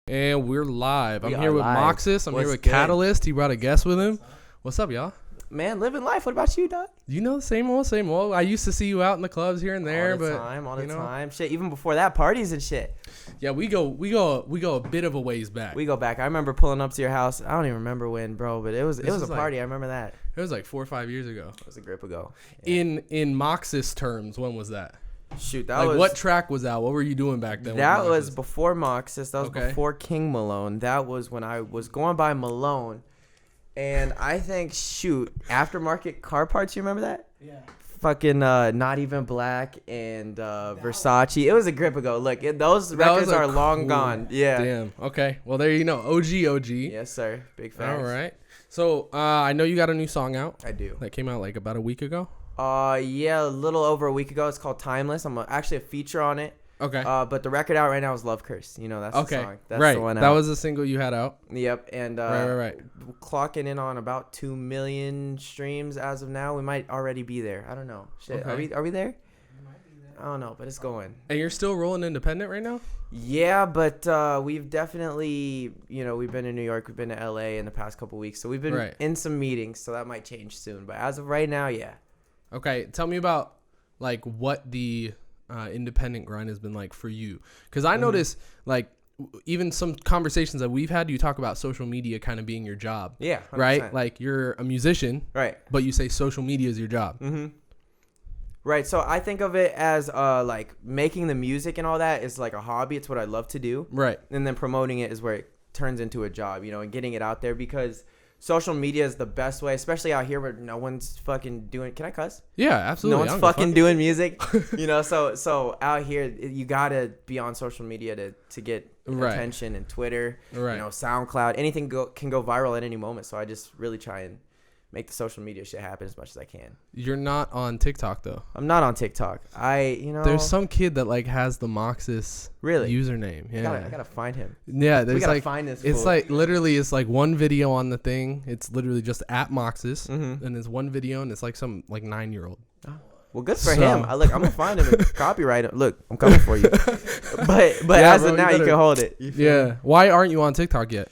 And we're live. We I'm are here with live. Moxas. I'm here What's with good? Catalyst. He brought a guest with him. What's up, y'all? Man, living life. What about you, dog? You know, the same old, same old. I used to see you out in the clubs here and there, all the but time, all you the know, time. Shit, even before that, parties and shit. yeah, we go a bit of a ways back. We go back. I remember pulling up to your house. I don't even remember when, bro, but it was a party. I remember that. It was like 4 or 5 years ago. It was a grip ago. Yeah. In Moxas terms, when was that? Shoot, that Like, was what track was out? What were you doing back then? that with was Moxas? before Moxas. That was Okay. before King Malone. That was when I was going by Malone, and I think Aftermarket Car Parts. You remember that? Yeah. Fucking Not Even Black and Versace. It was a grip ago. Look, those That records was a are long cool- gone. Yeah. Damn. Okay. Well, there you know. OG. Yes, sir. Big facts. All right. So I know you got a new song out I do. that came out like about a week ago. Yeah, a little over a week ago. It's called Timeless. I'm actually a feature on it. Okay. But the record out right now is Love Curse. You know, that's the Okay. song. That's right. the one That out. was the single you had out. Yep. And Right. clocking in on about 2 million streams as of now. We might already be there. I don't know. Shit. Okay. Are we there? I don't know, but it's going. And you're still rolling independent right now? Yeah, but we've definitely, we've been in New York, we've been to LA in the past couple weeks, so we've been Right. in some meetings, so that might change soon. But as of right now, yeah. Okay, tell me about like what the independent grind has been like for you, because I notice like even some conversations that we've had, you talk about social media kind of being your job. Yeah. 100%. Right, like you're a musician, Right. but you say social media is your job. Mm-hmm. Right. So I think of it as like making the music and all that is like a hobby. It's what I love to do. Right. And then promoting it is where it turns into a job, and getting it out there, because social media is the best way, especially out here where no one's fucking doing. Can I cuss? Yeah, absolutely. No one's fucking doing music. So out here you gotta be on social media to get Right. attention, and Twitter, Right. SoundCloud, anything can go viral at any moment. So I just really try and make the social media shit happen as much as I can. You're not on TikTok though. I'm not on TikTok. There's some kid that like has the Moxas Really? username. Yeah. I gotta find him. Yeah, We there's gotta like find this. it's fool. like literally it's like one video on the thing. It's literally just at Moxas, Mhm. and it's one video, and it's like some like 9-year-old. Well, good for So- him. I'm gonna find him and copyright him. Look, I'm coming for you. But Yeah, as bro, of now, you better- can hold it. You feel me? Yeah. Why aren't you on TikTok yet?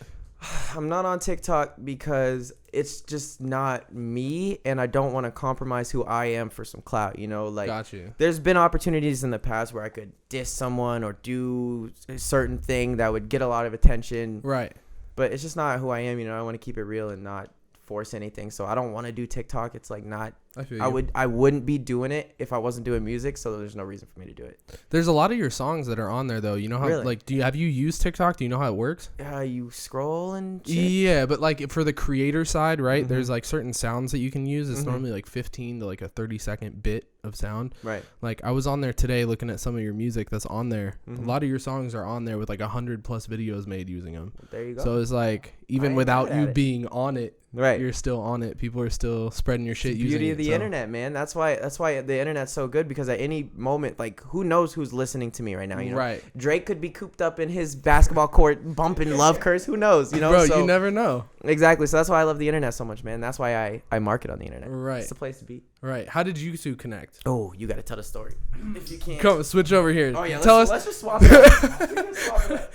I'm not on TikTok because it's just not me, and I don't want to compromise who I am for some clout. Like Got you. there's been opportunities in the past where I could diss someone or do a certain thing that would get a lot of attention, Right. but it's just not who I am. I want to keep it real and not force anything. So I don't want to do TikTok. It's like not. I feel you. I wouldn't be doing it if I wasn't doing music. So there's no reason for me to do it. There's a lot of your songs that are on there though. You know how Really? like have you used TikTok? Do you know how it works? You scroll and shit. Yeah, but like for the creator side, right? Mhm. There's like certain sounds that you can use. It's Mhm. normally like 15 to like a 30-second bit of sound. Right. Like I was on there today looking at some of your music that's on there. Mhm. A lot of your songs are on there with like 100+ videos made using them. There you go. So it's like even ain't without mad at you it. being on it, Right. you're still on it. People are still spreading your shit It's the using beauty it. of the so- internet, man. That's why the internet's so good, because at any moment, like, who knows who's listening to me right now? Right. Drake could be cooped up in his basketball court bumping Love Curse. Who knows? Bro, So, you never know. exactly. So that's why I love the internet so much, man. That's why I market on the internet. Right. It's the place to be. Right. How did you two connect? Oh, you got to tell the story if you can. Come switch over here. Oh yeah. Tell us. Let's just swap it up. Let's swap it up.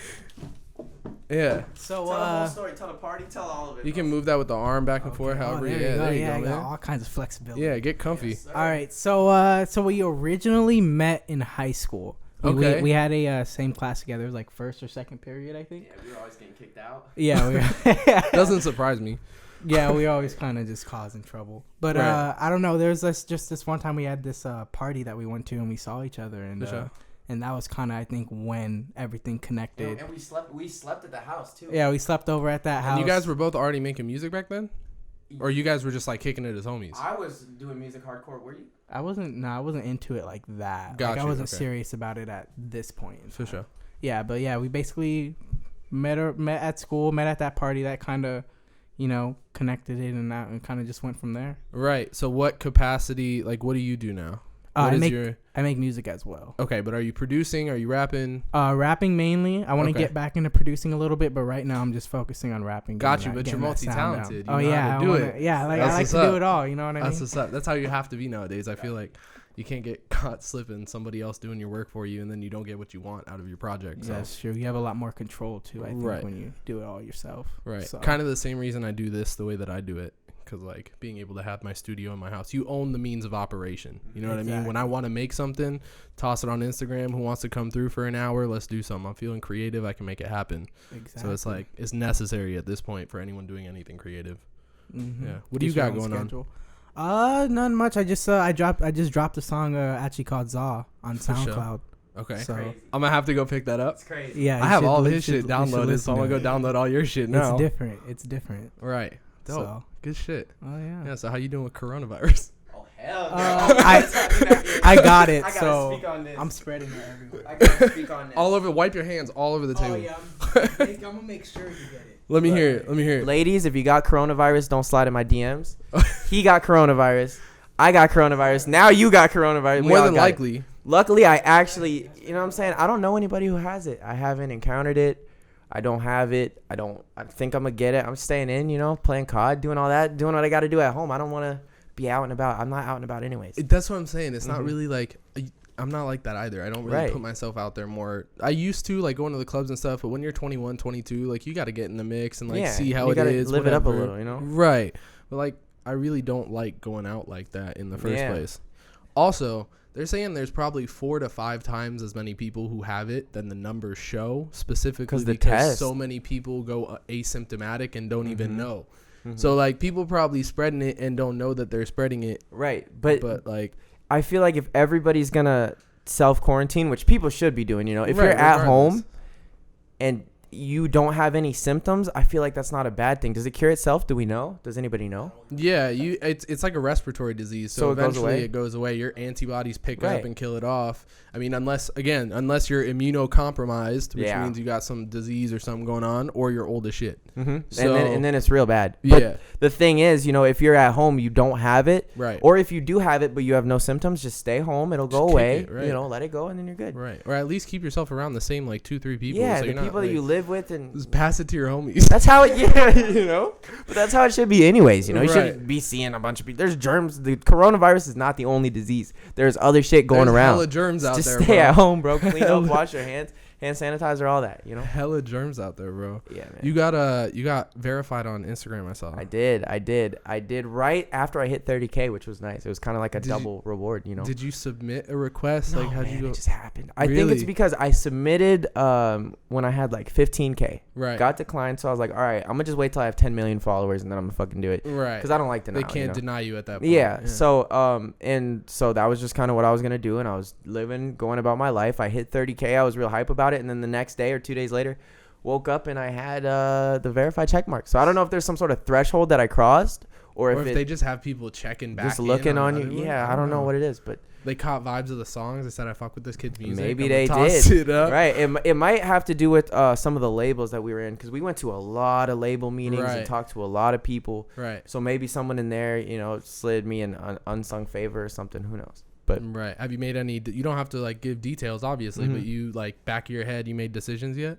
Yeah. So, Tell the whole story. Tell the party. Tell all of it. You can move that with the arm back and forth. However. there Yeah. There you I go, got man. all kinds of flexibility. Yeah. Get comfy. Yes, sir. All right. So we originally met in high school. Okay. We had a same class together. It was like first or second period, I think. Yeah, we were always getting kicked out. Yeah. Doesn't surprise me. Yeah, we always kind of just causing trouble. But Right. I don't know. There's this one time we had this party that we went to, and we saw each other, and For sure. and that was kind of, I think, when everything connected. And we slept at the house too. Yeah, we slept over at that house. And you guys were both already making music back then, or you guys were just like kicking it as homies? I was doing music hardcore. Were you? I wasn't into it like that. Got Like, I you, wasn't okay. serious about it at this point. in For time. sure. Yeah, but yeah, we basically met at school, met at that party that kind of, connected it, and kind of just went from there. Right. So what capacity? Like, what do you do now? What I is make your? I make music as well. Okay, but are you producing? Are you rapping? Rapping mainly. I want to Okay. get back into producing a little bit, but right now I'm just focusing on rapping. Got you, getting but that- you're getting that sound multi-talented. down. You know how to do it. Yeah, like That's I like what's to up. do it all. You know what I mean? That's what's up. That's how you have to be nowadays. I feel like you can't get caught slipping. Somebody else doing your work for you, and then you don't get what you want out of your project. So. That's true. You have a lot more control too. I think Right. when you do it all yourself. Right. So. Kind of the same reason I do this the way that I do it. Because, like, being able to have my studio in my house, you own the means of operation. You know what I mean? When I want to make something, toss it on Instagram. Who wants to come through for an hour? Let's do something. I'm feeling creative. I can make it happen. Exactly. So it's like, it's necessary at this point for anyone doing anything creative. Mm-hmm. Yeah. What do you got going on? None much. I just dropped a song actually called Za on For sure. SoundCloud. Okay. So I'm going to have to go pick that up. It's crazy. yeah, I have all his shit downloaded, so I'm going to to go download all your shit now. It's different. Right. Dope. So Good shit. oh yeah. Yeah, so how you doing with coronavirus? Oh hell no. I got it. I gotta So speak on this. I'm spreading it everywhere. I gotta speak on this. All over, wipe your hands all over the table. Oh yeah. I'm gonna make sure you get it. Let me hear it. Let me hear it. Ladies, if you got coronavirus, don't slide in my DMs. He got coronavirus. I got coronavirus. Now you got coronavirus. We More all than got it. likely. Luckily, I actually, you know what I'm saying? I don't know anybody who has it. I haven't encountered it. I don't have it. I think I'm going to get it. I'm staying in, you know, playing COD, doing all that, doing what I got to do at home. I don't want to be out and about. I'm not out and about anyways. That's what I'm saying. It's not Mhm. really like, I'm not like that either. I don't really Right. put myself out there more. I used to, like, going to the clubs and stuff, but when you're 21, 22, like, you got to get in the mix and, like, Yeah, see how you it gotta is. live it up a whatever. little, you know? Right. But, like, I really don't like going out like that in the first Yeah. place. Also, they're saying there's probably 4 to 5 times as many people who have it than the numbers show, specifically 'Cause the because test. so many people go asymptomatic and don't even Mhm. know. Mhm. So, like, people probably spreading it and don't know that they're spreading it. Right. But Like, I feel like if everybody's going to self-quarantine, which people should be doing, you know, if right, you're at regardless. home and you don't have any symptoms, I feel like that's not a bad thing. Does it cure itself? Do we know? Does anybody know? Yeah, it's like a respiratory disease. So So it goes eventually away? it goes away. Your antibodies pick Right. up and kill it off. I mean, unless you're immunocompromised, which Yeah. means you got some disease or something going on, or you're old as shit. Mm-hmm. So- and then it's real bad. But Yeah, the thing is, you know, if you're at home, you don't have it, right. or if you do have it but you have no symptoms, just stay home. It'll Just go kick away. it, right. You know, let it go, and then you're good. Right, or at least keep yourself around the same like 2-3 people. Yeah, so the you're not, people that like, you live with, and just pass it to your homies. that's how it. Yeah, you know. But that's how it should be, anyways. You know, you Right. shouldn't be seeing a bunch of people. There's germs. The coronavirus is not the only disease. There's other shit going There's around. Hella germs out Just there, stay bro. at home, bro. Clean up, Hella- wash your hands, hand sanitizer, all that. You know. Hella germs out there, bro. Yeah, man. You got verified on Instagram. I saw. I did right after I hit 30K, which was nice. It was kind of like a Did you- double reward, you know. Did you submit a request? No, Like, how'd man, you go? it just happened. I think it's Really? because I submitted when I had like 15K. Right. Got declined, so I was like, all right, I'm gonna just wait till I have 10 million followers, and then I'm gonna fucking do it. Right. Because I don't like denial. They can't you know? deny you at that point. Yeah. So and so that was just kind of what I was gonna do, and I was living, going about my life. I hit 30K. I was real hype about it, and then the next day or 2 days later, woke up and I had the verified check mark. So I don't know if there's some sort of threshold that I crossed, or Or if if it they just have people checking back, just looking on you. other ones. Yeah, I don't know what it is, but They caught vibes of the songs. They said, "I fuck with this kid's music." maybe I'm they gonna toss did. It up. Right. It might have to do with some of the labels that we were in, because we went to a lot of label meetings Right. and talked to a lot of people. Right. So maybe someone in there, you know, slid me an unsung favor or something. Who knows? But Right. Have you made any? You don't have to like give details, obviously, but Mhm. you like back of your head, you made decisions yet?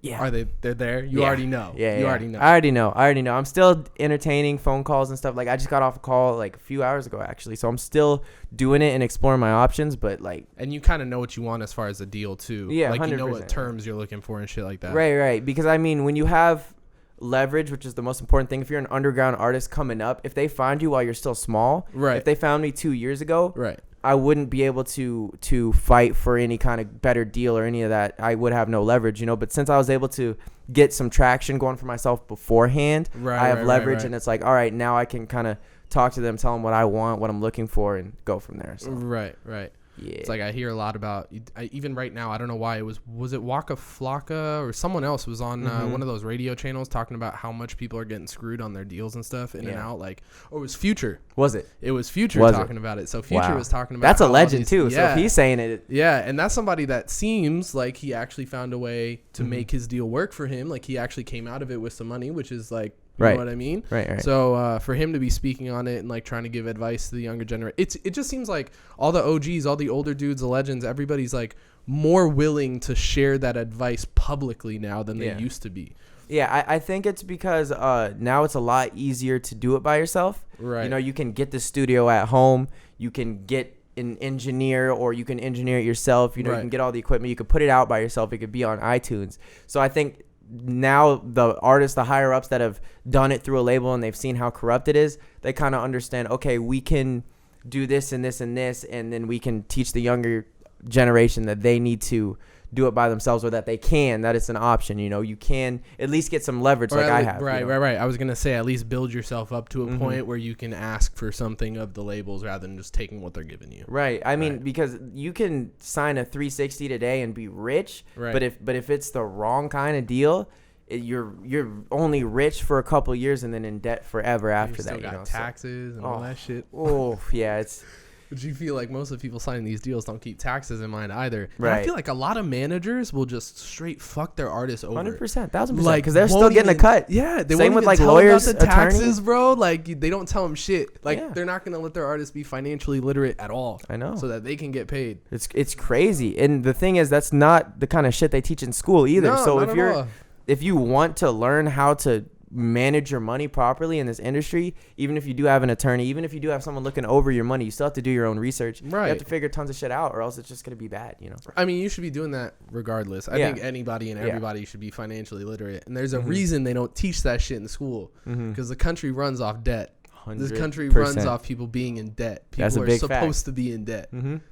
yeah. Are they're there? You Yeah. already know. Yeah, You yeah. already know. I already know. I'm still entertaining phone calls and stuff. Like, I just got off a call like a few hours ago, actually. So I'm still doing it and exploring my options. But like, And you kind of know what you want as far as the deal too. Yeah, Like you know 100%. what terms you're looking for and shit like that. right. Because I mean, when you have leverage, which is the most important thing, if you're an underground artist coming up, if they find you while you're still small, Right. if they found me 2 years ago, Right. I wouldn't be able to fight for any kind of better deal or any of that. I would have no leverage, you know. But since I was able to get some traction going for myself beforehand, Right. I have right, leverage, right, and it's like, all right, now I can kind of talk to them, tell them what I want, what I'm looking for, and go from there. So right. Right. yeah, It's like I hear a lot about even right now. I don't know why it was it Waka Flocka or someone else was on Mhm. one of those radio channels talking about how much people are getting screwed on their deals and stuff in and Yeah. out. Like, oh, it was Future. was it? It was Future Was it? talking about it. So Future Wow. was talking about That's a how all legend these- too. So Yeah. if he's saying it, Yeah, and that's somebody that seems like he actually found a way to Mhm. make his deal work for him. Like he actually came out of it with some money, which is like You know what I mean? Right. So for him to be speaking on it and like trying to give advice to the younger generation, it just seems like all the OGs, all the older dudes, the legends, everybody's like more willing to share that advice publicly now than they used to be. Yeah, I think it's because now it's a lot easier to do it by yourself. Right. You know, you can get the studio at home. You can get an engineer, or you can engineer it yourself. You know, you can get all the equipment. You could put it out by yourself. It could be on iTunes. So I think now the artists, the higher ups that have done it through a label and they've seen how corrupt it is, they kind of understand, okay, we can do this and this and this, and then we can teach the younger generation that they need to do it by themselves, or that that it's an option. You know, you can at least get some leverage, like I have. Right. I was gonna say, at least build yourself up to a point where you can ask for something of the labels rather than just taking what they're giving you. Right. I mean, because you can sign a 360 today and be rich, but if it's the wrong kind of deal, you're only rich for a couple of years and then in debt forever after that. You got taxes and all that shit. Oh yeah, it's. But you feel like most of the people signing these deals don't keep taxes in mind either. Right. And I feel like a lot of managers will just straight fuck their artists over. 100%, 1000%. Like, because they're still getting a cut. Yeah. They Same won't with like tell lawyers, about the taxes, attorneys, bro. Like they don't tell them shit. Like they're not gonna let their artists be financially literate at all. I know. So that they can get paid. It's crazy. And the thing is, that's not the kind of shit they teach in school either. No, so not if you want to learn how to manage your money properly in this industry, even if you do have an attorney, even if you do have someone looking over your money, you still have to do your own research. Right. You have to figure tons of shit out, or else it's just going to be bad, you know? I mean, you should be doing that regardless. I think anybody and everybody should be financially literate. And there's a reason they don't teach that shit in school, because the country runs off debt. 100%. This country runs off people being in debt. People are supposed to be in debt.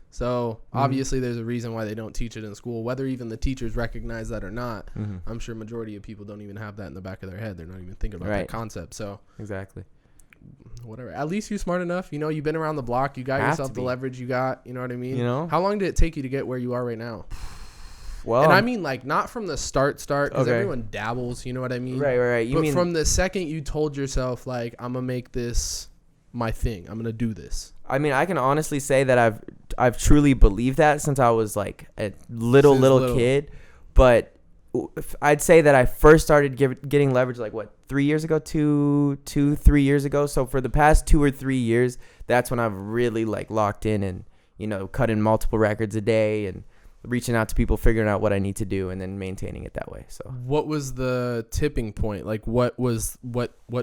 So obviously there's a reason why they don't teach it in school, whether even the teachers recognize that or not. I'm sure majority of people don't even have that in the back of their head. They're not even thinking about that concept. So exactly. Whatever. At least you're smart enough. You know, you've been around the block. You got yourself the leverage you got. You know what I mean? You know? How long did it take you to get where you are right now? Well, and I mean, like, not from the start, because everyone dabbles. You know what I mean? Right. You mean from the second you told yourself, like, I'm going to make this my thing. I'm going to do this. I mean, I can honestly say that I've truly believed that since I was like a little kid. But I'd say that I first started getting leverage like 3 years ago, 3 years ago. So for the past 2 or 3 years, that's when I've really like locked in and, you know, cutting multiple records a day and reaching out to people, figuring out what I need to do, and then maintaining it that way. So what was the tipping point? Like what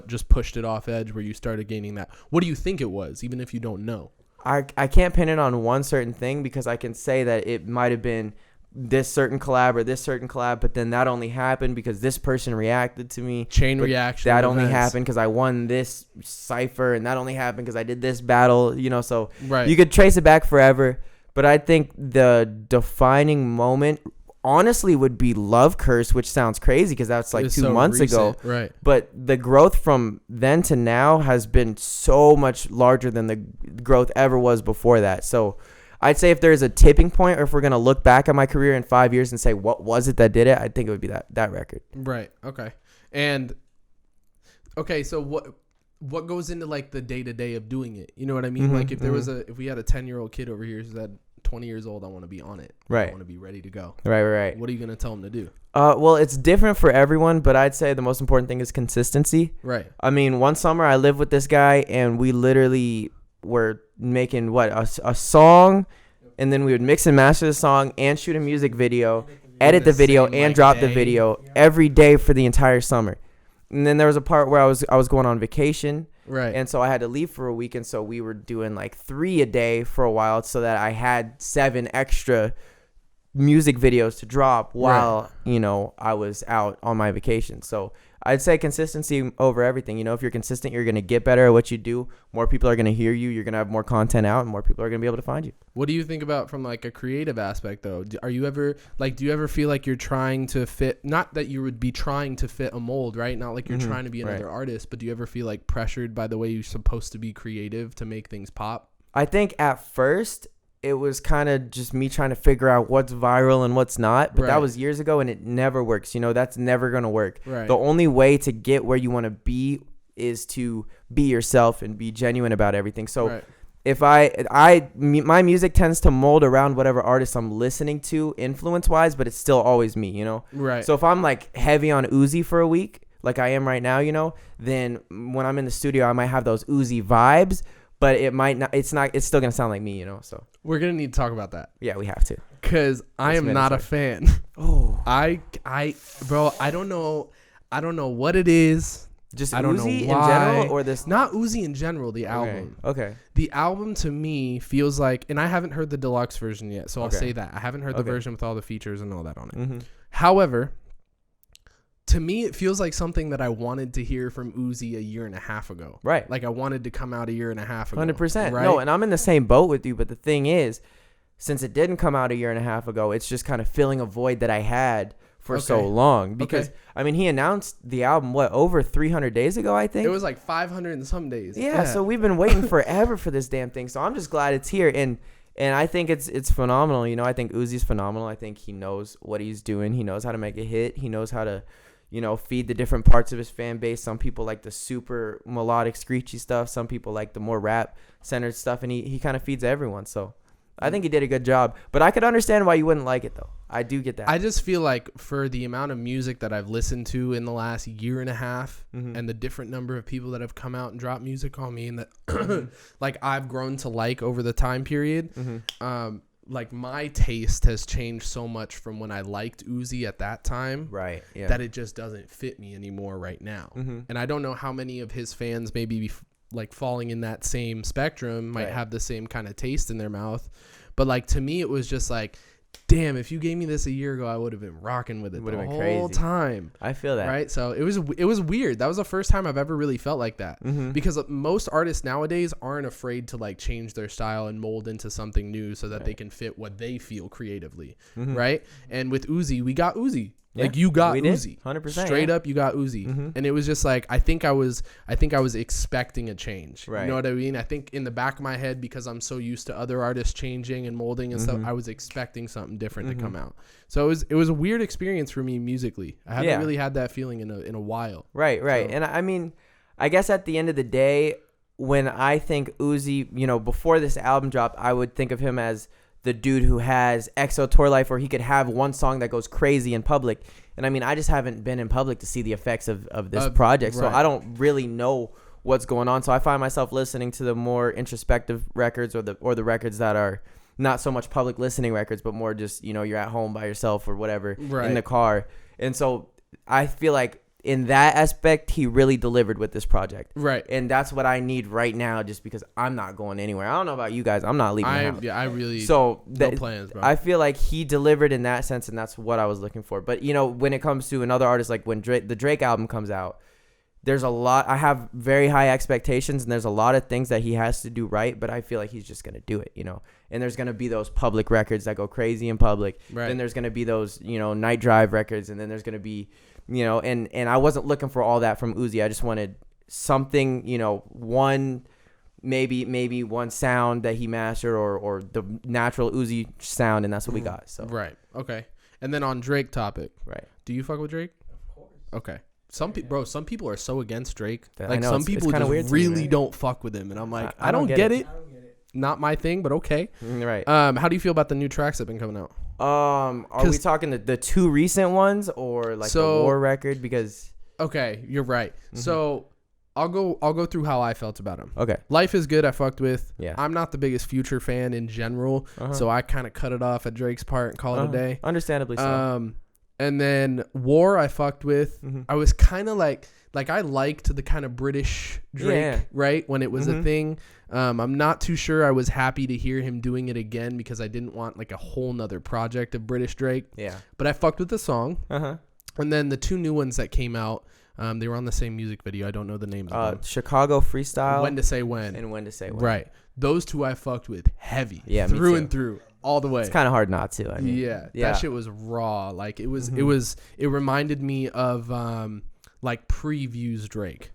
just pushed it off edge where you started gaining that? What do you think it was, even if you don't know? I can't pin it on one certain thing, because I can say that it might have been this certain collab or this certain collab, but then that only happened because this person reacted to me. Chain reaction. That only happened because I won this cipher, and that only happened because I did this battle, you know, so you could trace it back forever. But I think the defining moment, honestly, would be Love Curse, which sounds crazy because that's like 2 months ago. Right. But the growth from then to now has been so much larger than the growth ever was before that. So I'd say if there's a tipping point, or if we're going to look back at my career in 5 years and say, what was it that did it? I think it would be that record. Right. Okay. And okay, so what goes into like the day to day of doing it? You know what I mean? Like if there was if we had a 10-year-old kid over here who said 20 years old, I want to be on it. Right. I want to be ready to go. Right. What are you going to tell them to do? Well, it's different for everyone, but I'd say the most important thing is consistency. Right. I mean, one summer I lived with this guy, and we literally were making a song, and then we would mix and master the song and shoot a music video, edit the video, and drop the video every day for the entire summer. And then there was a part where I was going on vacation. Right. And so I had to leave for a week, and so we were doing like 3 a day for a while, so that I had 7 extra music videos to drop while, you know, I was out on my vacation. So I'd say consistency over everything. You know, if you're consistent, you're going to get better at what you do. More people are going to hear you. You're going to have more content out, and more people are going to be able to find you. What do you think about from like a creative aspect though? Do you ever feel like you're trying to fit, not that you would be trying to fit a mold, right? Not like you're trying to be another artist, but do you ever feel like pressured by the way you're supposed to be creative to make things pop? I think at first it was kind of just me trying to figure out what's viral and what's not. But that was years ago, and it never works. You know, that's never going to work. Right. The only way to get where you want to be is to be yourself and be genuine about everything. So if my music tends to mold around whatever artist I'm listening to influence wise, but it's still always me, you know? Right. So if I'm like heavy on Uzi for a week, like I am right now, you know, then when I'm in the studio, I might have those Uzi vibes, but it might not. It's still gonna sound like me, you know. So We're gonna need to talk about that yeah, we have to. because I am not a fan. Oh, Bro, I don't know what it is. just I don't Uzi know in why. general, or this? Not Uzi in general. The album. Okay. The album to me feels like, and I haven't heard the deluxe version yet, so I'll Okay. say that I haven't heard the Okay. version with all the features and all that on it. Mm-hmm. However, to me, it feels like something that I wanted to hear from Uzi a year and a half ago. Right. Like I wanted to come out a year and a half ago. 100%. Right? No, and I'm in the same boat with you. But the thing is, since it didn't come out a year and a half ago, it's just kind of filling a void that I had for so long. Because, I mean, he announced the album, over 300 days ago, I think? It was like 500 and some days. Yeah, so we've been waiting forever for this damn thing. So I'm just glad it's here. And I think it's phenomenal. You know, I think Uzi's phenomenal. I think he knows what he's doing. He knows how to make a hit. He knows how to, you know, feed the different parts of his fan base. Some people like the super melodic, screechy stuff. Some people like the more rap-centered stuff. And he kind of feeds everyone. So I think he did a good job. But I could understand why you wouldn't like it, though. I do get that. I just feel like for the amount of music that I've listened to in the last year and a half and the different number of people that have come out and dropped music on me and that like I've grown to like over the time period, like my taste has changed so much from when I liked Uzi at that time, right? Yeah. that it just doesn't fit me anymore right now. And I don't know how many of his fans maybe be like falling in that same spectrum might have the same kind of taste in their mouth. But like to me, it was just like, damn, if you gave me this a year ago, I would have been rocking with it the whole time. I feel that. Right? So it was weird. That was the first time I've ever really felt like that. Because most artists nowadays aren't afraid to like change their style and mold into something new so that they can fit what they feel creatively. Right? And with Uzi, we got Uzi. Like you got Uzi, 100%, straight up. You got Uzi, and it was just like I think I was expecting a change. Right. You know what I mean? I think in the back of my head, because I'm so used to other artists changing and molding and stuff, I was expecting something different to come out. So it was a weird experience for me musically. I haven't really had that feeling in a while. Right. So. And I mean, I guess at the end of the day, when I think Uzi, you know, before this album dropped, I would think of him as the dude who has EXO Tour Life, where he could have one song that goes crazy in public. And I mean, I just haven't been in public to see the effects of this project. So I don't really know what's going on. So I find myself listening to the more introspective records or the records that are not so much public listening records, but more just, you know, you're at home by yourself or whatever in the car. And so I feel like in that aspect, he really delivered with this project. Right. And that's what I need right now, just because I'm not going anywhere. I don't know about you guys. I'm not leaving the house. Yeah, I really no plans, bro. I feel like he delivered in that sense, and that's what I was looking for. But, you know, when it comes to another artist, like when the Drake album comes out, there's a lot. I have very high expectations, and there's a lot of things that he has to do right, but I feel like he's just going to do it, you know. And there's going to be those public records that go crazy in public. Right. Then there's going to be those, you know, night drive records, and then there's going to be, you know, and I wasn't looking for all that from Uzi. I just wanted something, you know, maybe one sound that he mastered or the natural Uzi sound, and that's what we got. So right. Okay. And then on Drake topic. Right. Do you fuck with Drake? Of course. Okay. Some people are so against Drake. I know, some people just weird really me, don't fuck with him, and I'm like, I don't get it. I don't get it. Not my thing, but okay. Right. How do you feel about the new tracks that have been coming out? Are we talking the two recent ones or like the War record? Because okay, you're right. So I'll go through how I felt about him. Okay. Life is Good I fucked with. Yeah. I'm not the biggest Future fan in general, so I kind of cut it off at Drake's part and call it a day. Understandably so. And then War I fucked with. I was kind of like I liked the kind of British Drake, right? When it was a thing. I'm not too sure I was happy to hear him doing it again because I didn't want like a whole nother project of British Drake. Yeah. But I fucked with the song. And then the two new ones that came out, they were on the same music video. I don't know the names of them. Chicago Freestyle. When to Say When. And When to Say When. Right. Those two I fucked with heavy. Yeah, through and through. All the way. It's kind of hard not to. I mean, yeah. That shit was raw. Like it reminded me of like pre-Views Drake.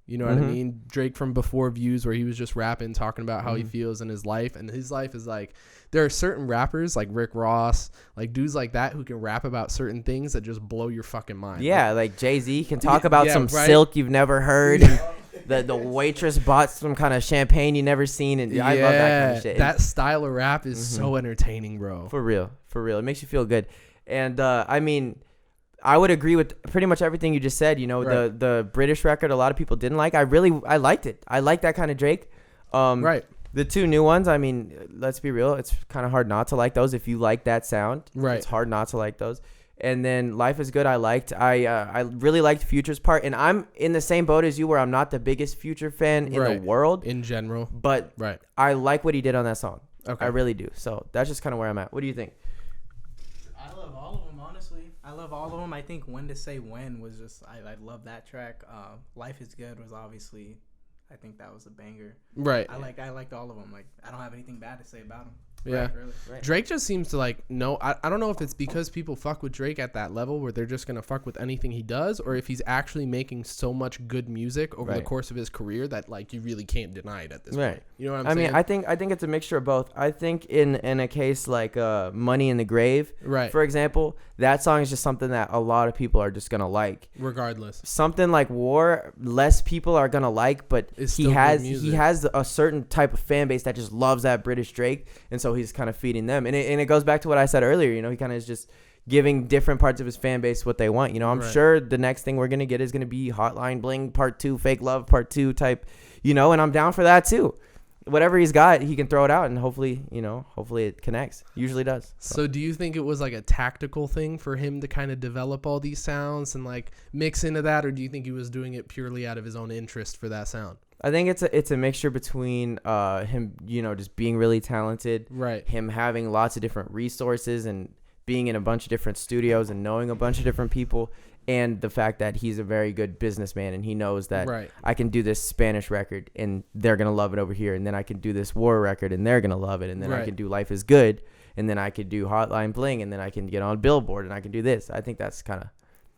You know what I mean? Drake from before Views, where he was just rapping, talking about how he feels in his life. And his life is like, there are certain rappers like Rick Ross, like dudes like that who can rap about certain things that just blow your fucking mind. Yeah, like Jay-Z can talk about some silk you've never heard. And the waitress bought some kind of champagne you never seen. And I love that kind of shit. That style of rap is so entertaining, bro. For real. It makes you feel good. And I mean, I would agree with pretty much everything you just said. You know, Right. the British record, a lot of people didn't like. I liked it. I like that kind of Drake. Right. The two new ones, I mean, let's be real. It's kind of hard not to like those if you like that sound. Right. It's hard not to like those. And then Life is Good, I liked. I really liked Future's part. And I'm in the same boat as you where I'm not the biggest Future fan in the world. In general. But Right. I like what he did on that song. Okay. I really do. So that's just kind of where I'm at. What do you think? I love all of them, honestly. I love all of them. I think When to Say When was just, I love that track. Life is Good was obviously, I think that was a banger. Right. I liked all of them. Like, I don't have anything bad to say about them. Yeah. Right, really. Right. Drake just seems to like no. I don't know if it's because people fuck with Drake at that level where they're just gonna fuck with anything he does, or if he's actually making so much good music over the Right. course of his career that like you really can't deny it at this Right. point. You know what I'm I saying? mean, I think it's a mixture of both. I think in a case like Money in the Grave, Right. for example, that song is just something that a lot of people are just gonna like. Regardless. Something like War, less people are gonna like, but It's he still good has music. a certain type of fan base that just loves that British Drake, and so he's kind of feeding them. And it goes back to what I said earlier. You know, he kind of is just giving different parts of his fan base what they want. You know, I'm Right. sure the next thing we're gonna get is gonna be Hotline Bling Part 2, Fake Love Part 2 type. You know, and I'm down for that too. Whatever he's got, he can throw it out, and hopefully it connects. Usually does. So do you think it was like a tactical thing for him to kind of develop all these sounds and like mix into that, or do you think he was doing it purely out of his own interest for that sound? I think it's a mixture between him, just being really talented, Right. him having lots of different resources and being in a bunch of different studios and knowing a bunch of different people, and the fact that he's a very good businessman and he knows that Right. I can do this Spanish record and they're going to love it over here, and then I can do this war record and they're going to love it, and then I Right. can do Life is Good, and then I could do Hotline Bling, and then I can get on Billboard and I can do this. I think that's kind of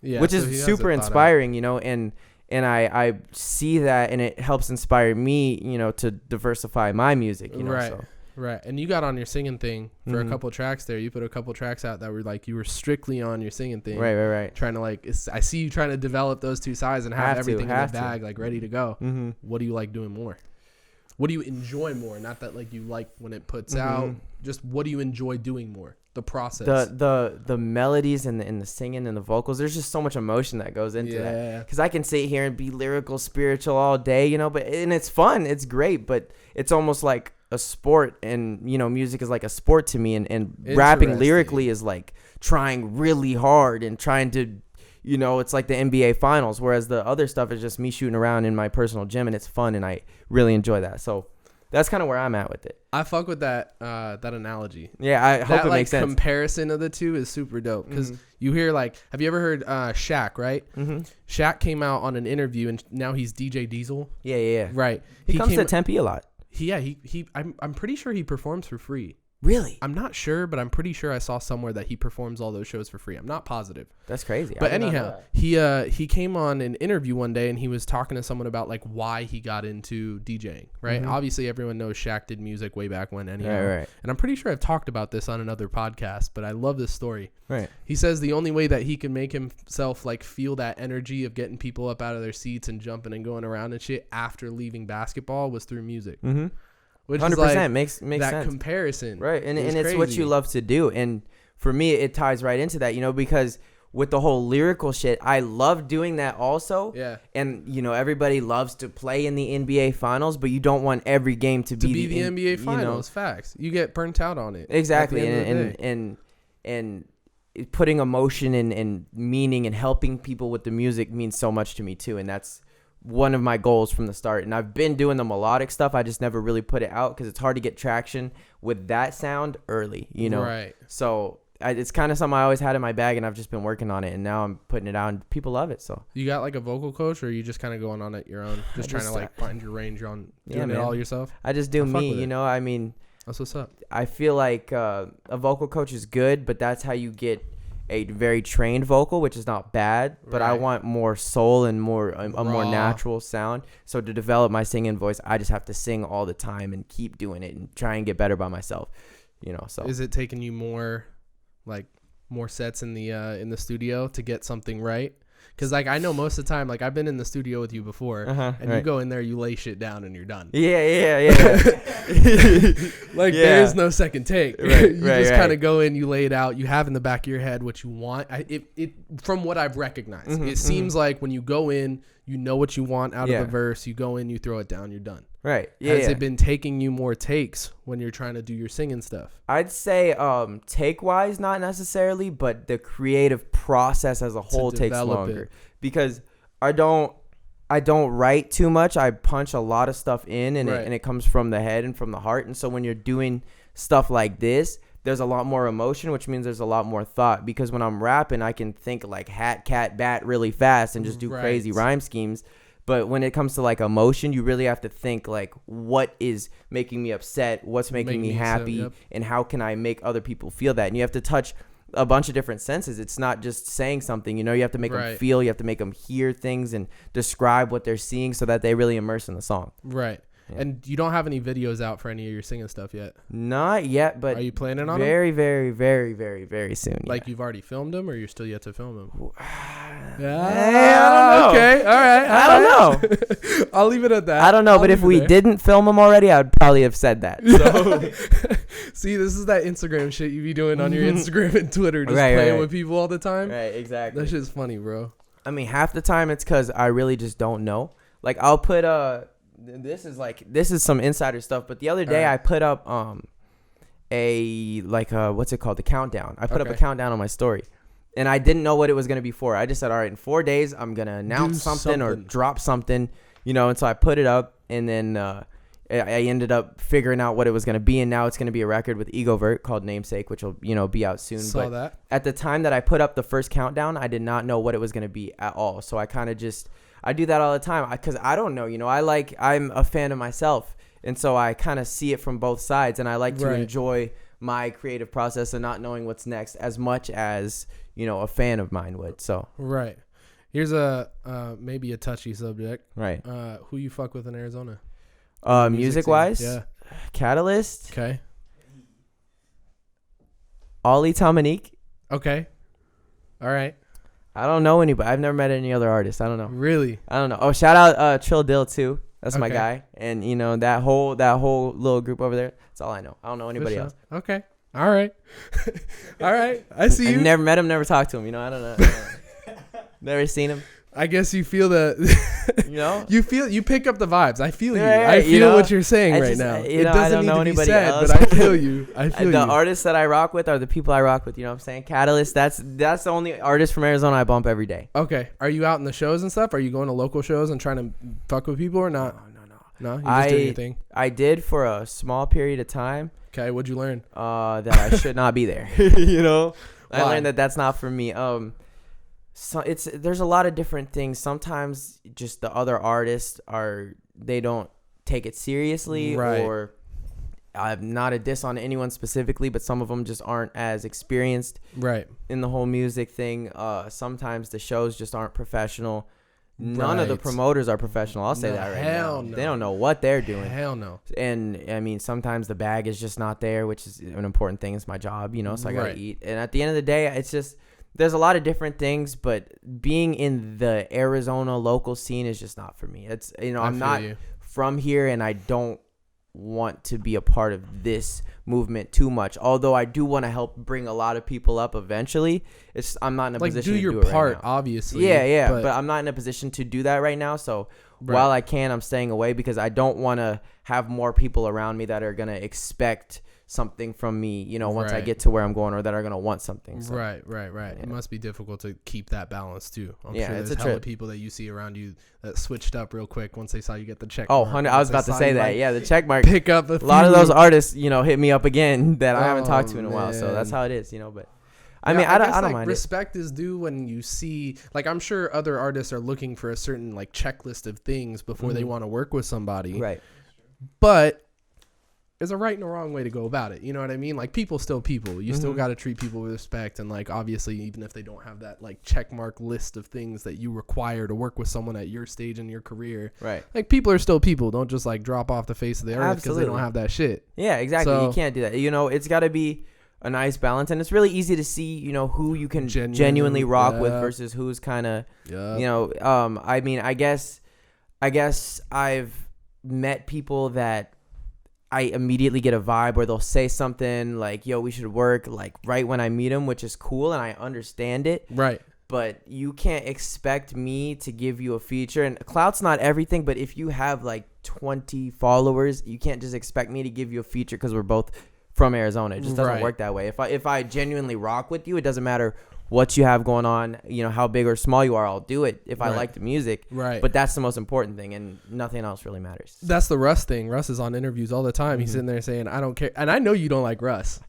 Yeah. which so he is has it super thought out. inspiring, and I see that, and it helps inspire me, to diversify my music, Right. So. Right. And you got on your singing thing for a Mhm. couple tracks there. You put a couple tracks out that were like you were strictly on your singing thing. Right. Trying to I see you trying to develop those two sides and have everything in the bag like ready to go. Mm-hmm. What do you like doing more? What do you enjoy more? Not that like you like when it puts Mm-hmm. out. Just what do you enjoy doing more? The process. The melodies and the singing and the vocals. There's just so much emotion that goes into that. Yeah. Because I can sit here and be lyrical, spiritual all day, and it's fun, it's great, but it's almost like a sport, and music is like a sport to me, and rapping Interesting. lyrically is like trying really hard and trying to. It's like the NBA finals, whereas the other stuff is just me shooting around in my personal gym, and it's fun, and I really enjoy that. So that's kind of where I'm at with it. I fuck with that analogy. Yeah, I hope That it like makes sense. comparison of the two is super dope because Mhm. you hear like, have you ever heard Shaq? Right, Mm-hmm. Shaq came out on an interview and now he's DJ Diesel. Yeah. Right, He comes came, to Tempe a lot. I'm pretty sure he performs for free. Really? I'm not sure, but I'm pretty sure I saw somewhere that he performs all those shows for free. I'm not positive. That's crazy. But I did not know anyhow, that. he came on an interview one day and he was talking to someone about like why he got into DJing, right? Mhm. Obviously everyone knows Shaq did music way back when anyhow. Right. And I'm pretty sure I've talked about this on another podcast, but I love this story. Right. He says the only way that he can make himself like feel that energy of getting people up out of their seats and jumping and going around and shit after leaving basketball was through music. Mm-hmm. Which 100% is like makes that sense. comparison. Right. And is it's what crazy. you love to do. And for me, it ties right into that, because with the whole lyrical shit, I love doing that also. Yeah. And, everybody loves to play in the NBA finals, but you don't want every game to To be be the NBA finals, facts. You get burnt out on it. Exactly. At the end of the day. And putting emotion and meaning and helping people with the music means so much to me too. And that's one of my goals from the start. And I've been doing the melodic stuff. I just never really put it out because it's hard to get traction with that sound early, Right. So it's kind of something I always had in my bag, and I've just been working on it, and now I'm putting it out, and people love it. So You got like a vocal coach, or are you just kind of going on it your own? Just trying to just, like find your range on Yeah, doing it man. all yourself? I just do I fuck with me, it. I mean, That's what's up. I feel like a vocal coach is good, but that's how you get a very trained vocal, which is not bad, but I Right. want more soul and more a more Raw. natural sound. So to develop my singing voice, I just have to sing all the time and keep doing it and try and get better by myself. So Is it taking you more sets in the studio to get something right? Because like I know most of the time, like I've been in the studio with you before, and you go in there, you lay shit down, and you're done. Yeah. Like there is no second take. You just kind of go in, you lay it out, you have in the back of your head what you want. It from what I've recognized, it seems like when you go in, you know what you want out of the verse. You go in, you throw it down, you're done. Right. Yeah. Has it been taking you more takes when you're trying to do your singing stuff? I'd say take wise, not necessarily, but the creative process as a whole takes longer because I don't write too much. I punch a lot of stuff in, and it comes from the head and from the heart. And so when you're doing stuff like this, there's a lot more emotion, which means there's a lot more thought. Because when I'm rapping, I can think like hat, cat, bat really fast and just do crazy rhyme schemes. But when it comes to like emotion, you really have to think like, what is making me upset? What's making me happy? Upset, and how can I make other people feel that? And you have to touch a bunch of different senses. It's not just saying something, you have to make them feel, you have to make them hear things and describe what they're seeing so that they really immerse in the song. Right. Yeah. And you don't have any videos out for any of your singing stuff yet? Not yet, but are you planning on very, them? very, very, very, very soon. Like you've already filmed them, or you're still yet to film them? I don't know. Okay, all right. I don't know. I'll leave it at that. I don't know, but if we didn't film them already, I'd probably have said that. So. See, this is that Instagram shit you be doing on your Instagram and Twitter, just playing with people all the time. Right, exactly. That shit's funny, bro. I mean, half the time it's because I really just don't know. Like I'll put this is some insider stuff, but the other day I put up what's it called, the countdown. I put up a countdown on my story, and I didn't know what it was going to be for. I just said, all right, in 4 days I'm going to announce something or drop something, and so I put it up, and then I ended up figuring out what it was going to be, and now it's going to be a record with Egovert called Namesake, which will be out soon. Saw that. At the time that I put up the first countdown, I did not know what it was going to be at all, so I kind of just I do that all the time because I don't know, I'm a fan of myself. And so I kind of see it from both sides, and I like to enjoy my creative process and not knowing what's next as much as, a fan of mine would. So, right. Here's a, maybe a touchy subject. Right. Who you fuck with in Arizona? Music wise? Yeah. Catalyst. Okay. Ollie Dominique. Okay. All right. I don't know anybody. I've never met any other artists. I don't know. Really? I don't know. Oh, shout out Trill Dill too. That's my guy. And that whole little group over there. That's all I know. I don't know anybody else. Okay. All right. All right. I see you. Never met him. Never talked to him. I don't know. Never seen him. I guess you feel that. You pick up the vibes. I feel you. Right, I feel what you're saying right now. It doesn't need to be said, else. but I feel you. The artists that I rock with are the people I rock with. You know what I'm saying? Catalyst. That's the only artist from Arizona I bump every day. Okay. Are you out in the shows and stuff? Are you going to local shows and trying to fuck with people or not? No. You just doing your thing. I did for a small period of time. Okay. What'd you learn? That I should not be there. I learned that that's not for me. So there's a lot of different things. Sometimes just the other artists they don't take it seriously, or I'm not a diss on anyone specifically, but some of them just aren't as experienced in the whole music thing. Sometimes the shows just aren't professional. None of the promoters are professional. I'll say that right now. No. They don't know what they're doing. Hell no. And I mean, sometimes the bag is just not there, which is an important thing. It's my job, so I gotta eat. And at the end of the day, it's just. There's a lot of different things, but being in the Arizona local scene is just not for me. It's I'm not from here, and I don't want to be a part of this movement too much. Although I do want to help bring a lot of people up eventually. I'm not in a position to do it right now. Do your part, obviously. Yeah, but I'm not in a position to do that right now. So while I can, I'm staying away because I don't want to have more people around me that are gonna expect something from me, once I get to where I'm going, or that are going to want something. So. Right. Yeah. It must be difficult to keep that balance too. I'm sure there's hella people that you see around you that switched up real quick once they saw you get the check mark. I was about to say that. Yeah, the check mark. Pick up a lot of those artists, hit me up again that I haven't talked to in a while. So that's how it is, but I don't mind. Respect is due when you see, I'm sure other artists are looking for a certain checklist of things before they want to work with somebody. Right. But there's a right and a wrong way to go about it. You know what I mean? People still people. You still got to treat people with respect. And obviously, even if they don't have that check mark list of things that you require to work with someone at your stage in your career. Right. People are still people. Don't just drop off the face of the earth because they don't have that shit. Yeah, exactly. So, you can't do that. It's got to be a nice balance, and it's really easy to see, you know, who you can genuinely rock with versus who's kind of, you know, I mean, I guess I've met people that I immediately get a vibe where they'll say something like, yo, we should work, like right when I meet them, which is cool, and I understand it. Right. But you can't expect me to give you a feature, and clout's not everything, but if you have like 20 followers, you can't just expect me to give you a feature because we're both from Arizona. It just doesn't work that way. If I genuinely rock with you, it doesn't matter what you have going on, you know, how big or small you are, I'll do it if I like the music. Right. But that's the most important thing, and nothing else really matters. That's the Russ thing. Russ is on interviews all the time. He's sitting there saying, I don't care. And I know you don't like Russ.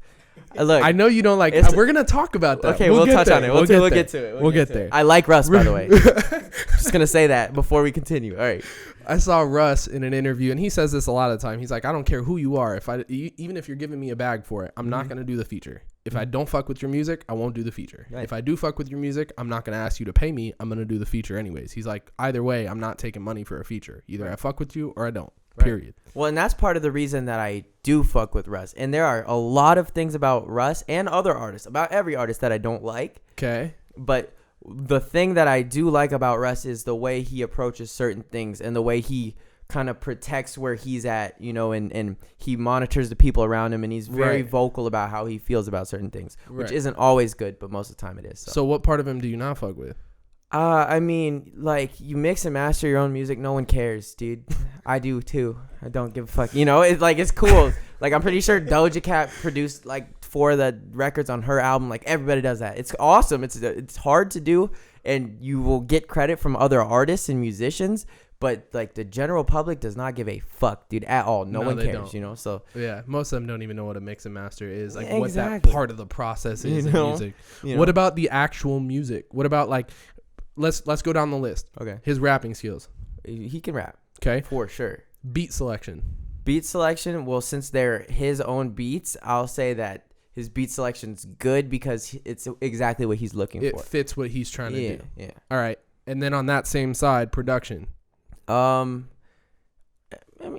Look, I know you don't like. We're gonna talk about that. Okay, we'll touch on it. We'll get to it. We'll get there. I like Russ, by the way. Just gonna say that before we continue. All right. I saw Russ in an interview, and he says this a lot of the time. He's like, I don't care who you are. Even if you're giving me a bag for it, I'm not gonna do the feature. If I don't fuck with your music, I won't do the feature. Right. If I do fuck with your music, I'm not gonna ask you to pay me. I'm gonna do the feature anyways. He's like, either way, I'm not taking money for a feature. Either I fuck with you or I don't. Period. Well, and that's part of the reason that I do fuck with Russ. And there are a lot of things about Russ and other artists, about every artist that I don't like. Okay. But the thing that I do like about Russ is the way he approaches certain things and the way he kind of protects where he's at, you know, and he monitors the people around him, and he's very vocal about how he feels about certain things, which isn't always good, but most of the time it is. So what part of him do you not fuck with? I mean, like, you mix and master your own music, no one cares, dude. I do too. I don't give a fuck. You know, it's like, it's cool. Like, I'm pretty sure Doja Cat produced like 4 of the records on her album. Like, everybody does that. It's awesome. It's hard to do, and you will get credit from other artists and musicians, but like the general public does not give a fuck, dude, at all. No one cares, don't. You know. So yeah, most of them don't even know what a mix and master is, like what that part of the process is in music. What about the actual music? What about, like, let's go down the list. Okay. His rapping skills. He can rap. Okay. For sure. Beat selection. Well, since they're his own beats, I'll say that his beat selection's good because it's exactly what he's looking for. It fits what he's trying to do. Yeah. All right. And then on that same side, production. I mean,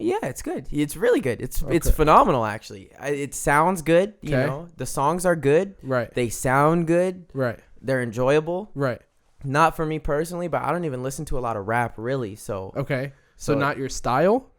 yeah, it's good. It's really good. It's phenomenal, actually. It sounds good. You know, the songs are good. Right. They sound good. Right. They're enjoyable. Right. Not for me personally, but I don't even listen to a lot of rap, really. So okay. So not your style?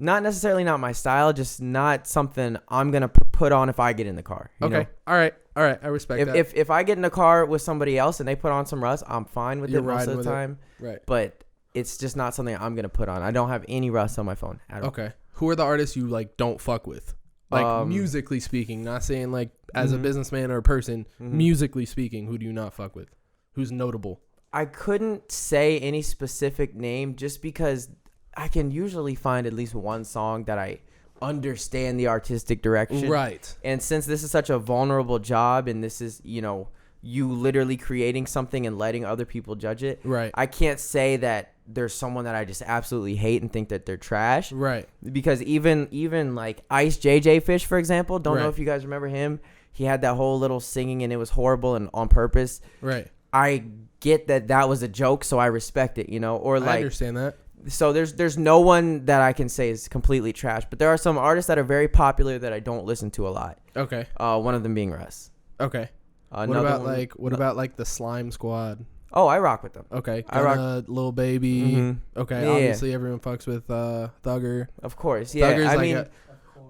Not necessarily not my style, just not something I'm going to put on if I get in the car. You know? All right. I respect that. If I get in the car with somebody else and they put on some Russ, I'm fine with it most of the time. Right. But it's just not something I'm going to put on. I don't have any Russ on my phone at all. Okay. Who are the artists you, like, don't fuck with? Like, musically speaking, not saying, like, as a businessman or a person, musically speaking, who do you not fuck with? Who's notable? I couldn't say any specific name just because I can usually find at least one song that I understand the artistic direction. Right. And since this is such a vulnerable job, and this is, you know, you literally creating something and letting other people judge it. Right. I can't say that there's someone that I just absolutely hate and think that they're trash. Right. Because even like Ice JJ Fish, for example, don't know if you guys remember him. He had that whole little singing and it was horrible and on purpose. Right. I get that was a joke, so I respect it, you know. Or like, I understand that. So there's no one that I can say is completely trash, but there are some artists that are very popular that I don't listen to a lot. Okay. One of them being Russ. Okay. What about the Slime Squad? Oh, I rock with them. Okay. I rock Lil Baby. Mm-hmm. Okay. Yeah, obviously everyone fucks with Thugger. Of course. Yeah. Thugger's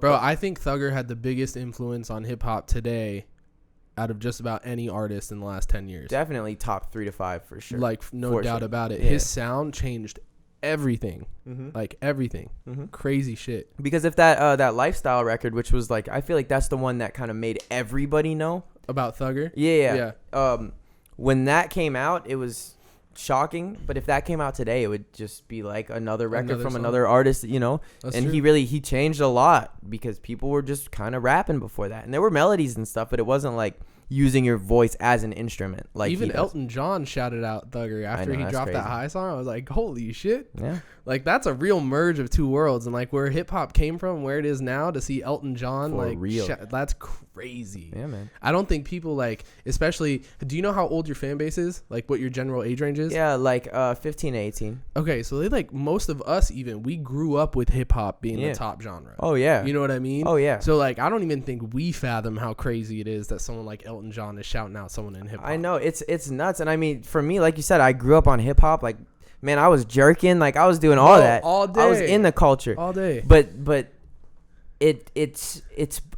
bro, I think Thugger had the biggest influence on hip hop today out of just about any artist in the last 10 years. Definitely top 3 to 5 for sure. Like, no doubt about it. Yeah. His sound changed everything. Like, everything. Crazy shit. Because if that Lifestyle record, which was like, I feel like that's the one that kind of made everybody know about Thugger. Yeah. When that came out, it was shocking, but if that came out today, it would just be like another record from another artist, you know. That's and true. He changed a lot because people were just kind of rapping before that, and there were melodies and stuff, but it wasn't like using your voice as an instrument. Like even Elton John shouted out Thugger after he dropped that high song. I was like, holy shit. Yeah. Like, that's a real merge of two worlds. And, like, where hip-hop came from, where it is now, to see Elton John, For like, real. That's crazy. Yeah, man. I don't think people, like, especially, do you know how old your fan base is? Like, what your general age range is? Yeah, like 15 to 18. Okay, so they, like, most of us even, we grew up with hip-hop being the top genre. Oh, yeah. You know what I mean? Oh, yeah. So, like, I don't even think we fathom how crazy it is that someone like Elton John is shouting out someone in hip-hop. I know. It's nuts. And, I mean, for me, like you said, I grew up on hip-hop. Like, man, I was jerking. Like, I was doing all that. All day. I was in the culture. All day. But it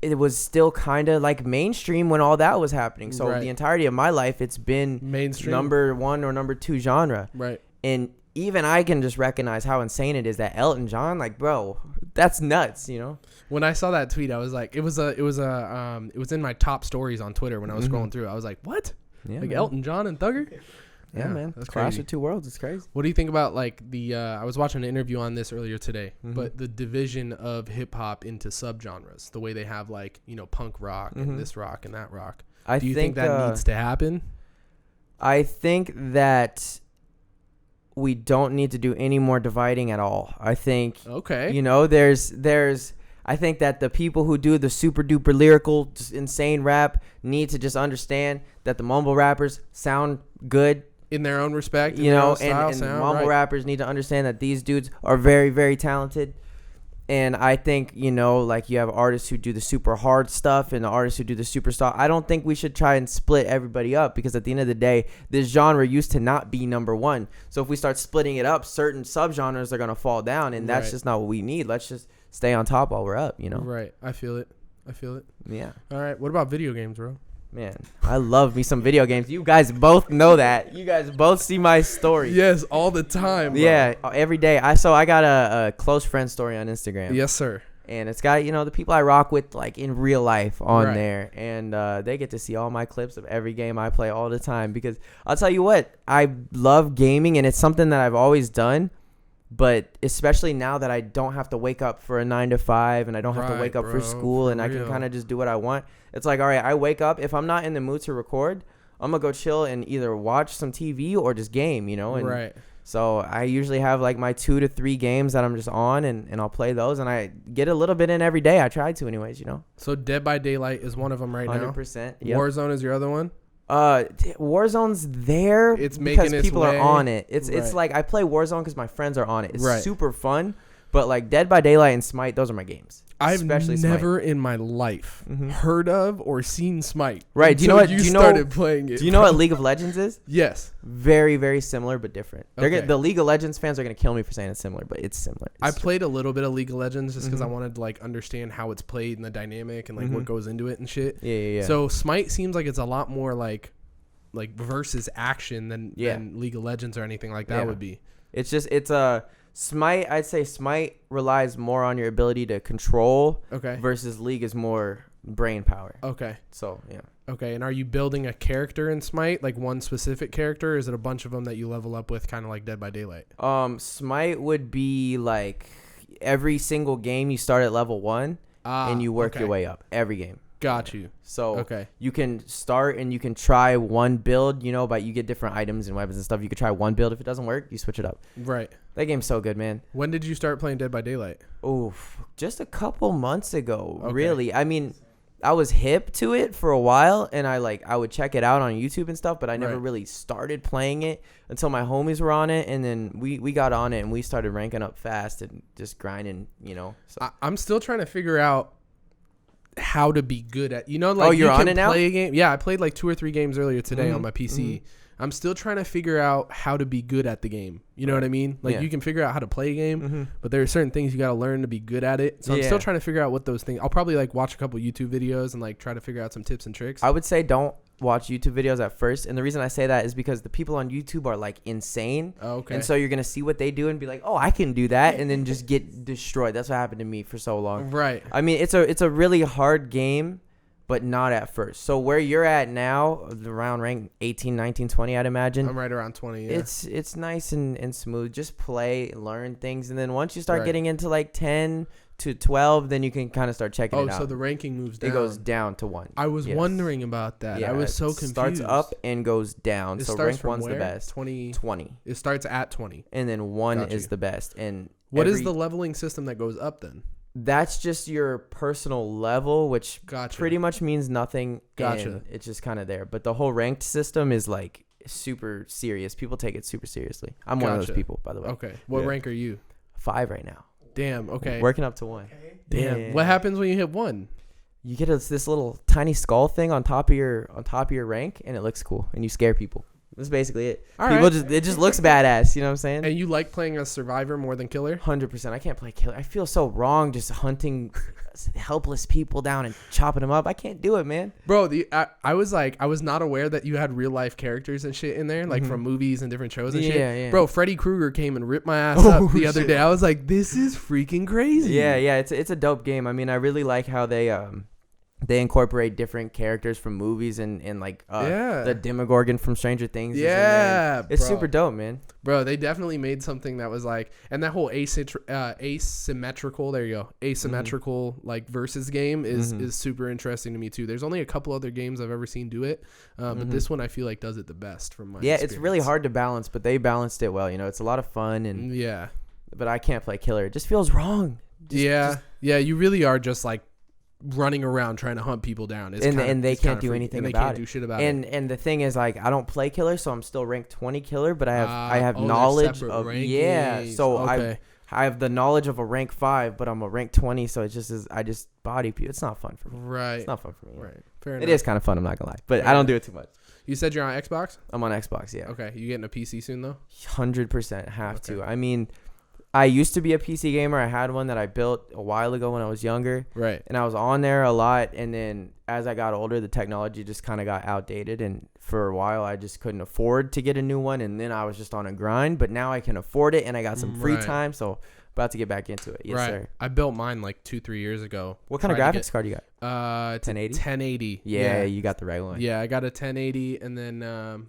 was still kind of like mainstream when all that was happening. So the entirety of my life, it's been mainstream, number 1 or number 2 genre. Right. And even I can just recognize how insane it is that Elton John, like, bro, that's nuts, you know? When I saw that tweet, I was like, it was in my top stories on Twitter when I was scrolling through. I was like, what? Yeah, like man. Elton John and Thugger? Yeah, man. That's Clash crazy. of two worlds. It's crazy. What do you think about, like, the I was watching an interview on this earlier today, but the division of hip hop into subgenres, the way they have, like, you know, punk rock and this rock and that rock. Do you think that needs to happen? I think that we don't need to do any more dividing at all. I think, you know, I think that the people who do the super duper lyrical, just insane rap need to just understand that the mumble rappers sound good in their own respect, you know, and mumble rappers need to understand that these dudes are very, very talented. And I think, you know, like, you have artists who do the super hard stuff and the artists who do the super soft. I don't think we should try and split everybody up, because at the end of the day, this genre used to not be number 1. So if we start splitting it up, certain subgenres are going to fall down, and that's just not what we need. Let's just stay on top while we're up, you know? Right. I feel it. Yeah. All right. What about video games, bro? Man, I love me some video games. You guys both know that. You guys both see my story. Yes, all the time, bro. Yeah, every day. I got a close friend story on Instagram. Yes, sir. And it's got, you know, the people I rock with, like, in real life on there. And they get to see all my clips of every game I play all the time. Because I'll tell you what, I love gaming, and it's something that I've always done. But especially now that I don't have to wake up for a 9 to 5 and I don't have to wake up for school, and I can kind of just do what I want. It's like, all right, I wake up. If I'm not in the mood to record, I'm going to go chill and either watch some TV or just game, you know? And so I usually have, like, my 2 to 3 games that I'm just on, and I'll play those. And I get a little bit in every day. I try to anyways, you know? So Dead by Daylight is one of them right 100%, now. 100%. Yep. Warzone is your other one? Warzone's there because people are on it. It's like, I play Warzone because my friends are on it. It's super fun. But, like, Dead by Daylight and Smite, those are my games. I've never in my life heard of or seen Smite. Right. Do you know what? Started playing it. Do you know what League of Legends is? Yes. Very, very similar, but different. The League of Legends fans are going to kill me for saying it's similar, but it's similar. I played a little bit of League of Legends just because I wanted to, like, understand how it's played and the dynamic and, like, what goes into it and shit. Yeah. So Smite seems like it's a lot more like versus action than League of Legends or anything like that would be. It's Smite, I'd say Smite relies more on your ability to control. Versus League is more brain power. So, yeah. And are you building a character in Smite, like one specific character, or is it a bunch of them that you level up with, kind of like Dead by Daylight? Smite would be like every single game you start at level 1 and you work your way up every game. Got you. So you can start and you can try one build, you know, but you get different items and weapons and stuff. You could try one build. If it doesn't work, you switch it up. Right. That game's so good, man. When did you start playing Dead by Daylight? Just a couple months ago, really. I mean, I was hip to it for a while, and I would check it out on YouTube and stuff, but I never really started playing it until my homies were on it, and then we got on it and we started ranking up fast and just grinding, you know. So. I'm still trying to figure out how to be good at, you know, like, you're on it now? Play a game. Yeah, I played like 2 or 3 games earlier today on my PC. I'm still trying to figure out how to be good at the game. You know what I mean? Like, you can figure out how to play a game, but there are certain things you got to learn to be good at it. So I'm still trying to figure out what those things. I'll probably, like, watch a couple YouTube videos and, like, try to figure out some tips and tricks. I would say don't watch YouTube videos at first, and the reason I say that is because the people on YouTube are, like, insane. And so you're gonna see what they do and be like, oh, I can do that, and then just get destroyed. That's what happened to me for so long. Right. I mean, it's a really hard game, but not at first. So where you're at now, around rank 18, 19, 20, I'd imagine. I'm right around 20, yeah. It's nice and smooth. Just play, learn things, and then once you start getting into like 10, to 12, then you can kind of start checking it out. So the ranking moves down. It goes down to 1. I was wondering about that. I was so confused. Starts up and goes down. So rank 1's the best. 20. It starts at 20. And then 1 is the best. And what is the leveling system that goes up then? That's just your personal level, which pretty much means nothing. And it's just kind of there. But the whole ranked system is like super serious. People take it super seriously. I'm one of those people, by the way. Okay. What rank are you? 5 right now. Damn. Okay. Working up to 1. Okay. Damn. Yeah. What happens when you hit 1? You get this little tiny skull thing on top of your rank, and it looks cool, and you scare people. That's basically it. It just looks badass. You know what I'm saying? And you like playing as survivor more than killer? 100%. I can't play killer. I feel so wrong just hunting helpless people down and chopping them up. I can't do it, man. Bro, I was not aware that you had real life characters and shit in there, like from movies and different shows and shit. Yeah. Bro, Freddy Krueger came and ripped my ass up the other day. I was like, this is freaking crazy. Yeah. It's a dope game. I mean, I really like how they incorporate different characters from movies and like the Demogorgon from Stranger Things. Yeah, it's super dope, man. Bro, they definitely made something that was like, and that whole asymmetrical, there you go, asymmetrical like versus game is super interesting to me too. There's only a couple other games I've ever seen do it, but this one I feel like does it the best from my experience. It's really hard to balance, but they balanced it well. You know, it's a lot of fun and but I can't play killer. It just feels wrong. You really are just like running around trying to hunt people down. And they can't do anything about it. They can't do shit about it. And the thing is, like, I don't play killer, so I'm still ranked 20 killer, but I have knowledge of rankings. So I have the knowledge of a rank 5, but I'm a rank 20, so it just is. I just body people. It's not fun for me. Right. It's not fun for me. Right. Fair enough. It is kind of fun. I'm not gonna lie, but I don't do it too much. You said you're on Xbox? I'm on Xbox. Yeah. Okay. You getting a PC soon though? 100% have to. I mean, I used to be a PC gamer. I had one that I built a while ago when I was younger. Right. And I was on there a lot. And then as I got older, the technology just kind of got outdated. And for a while, I just couldn't afford to get a new one. And then I was just on a grind. But now I can afford it. And I got some free time. So about to get back into it. Yes, sir. I built mine like 2-3 years ago. What kind of graphics card you got? 1080. 1080. Yeah, you got the right one. Yeah, I got a 1080. And then,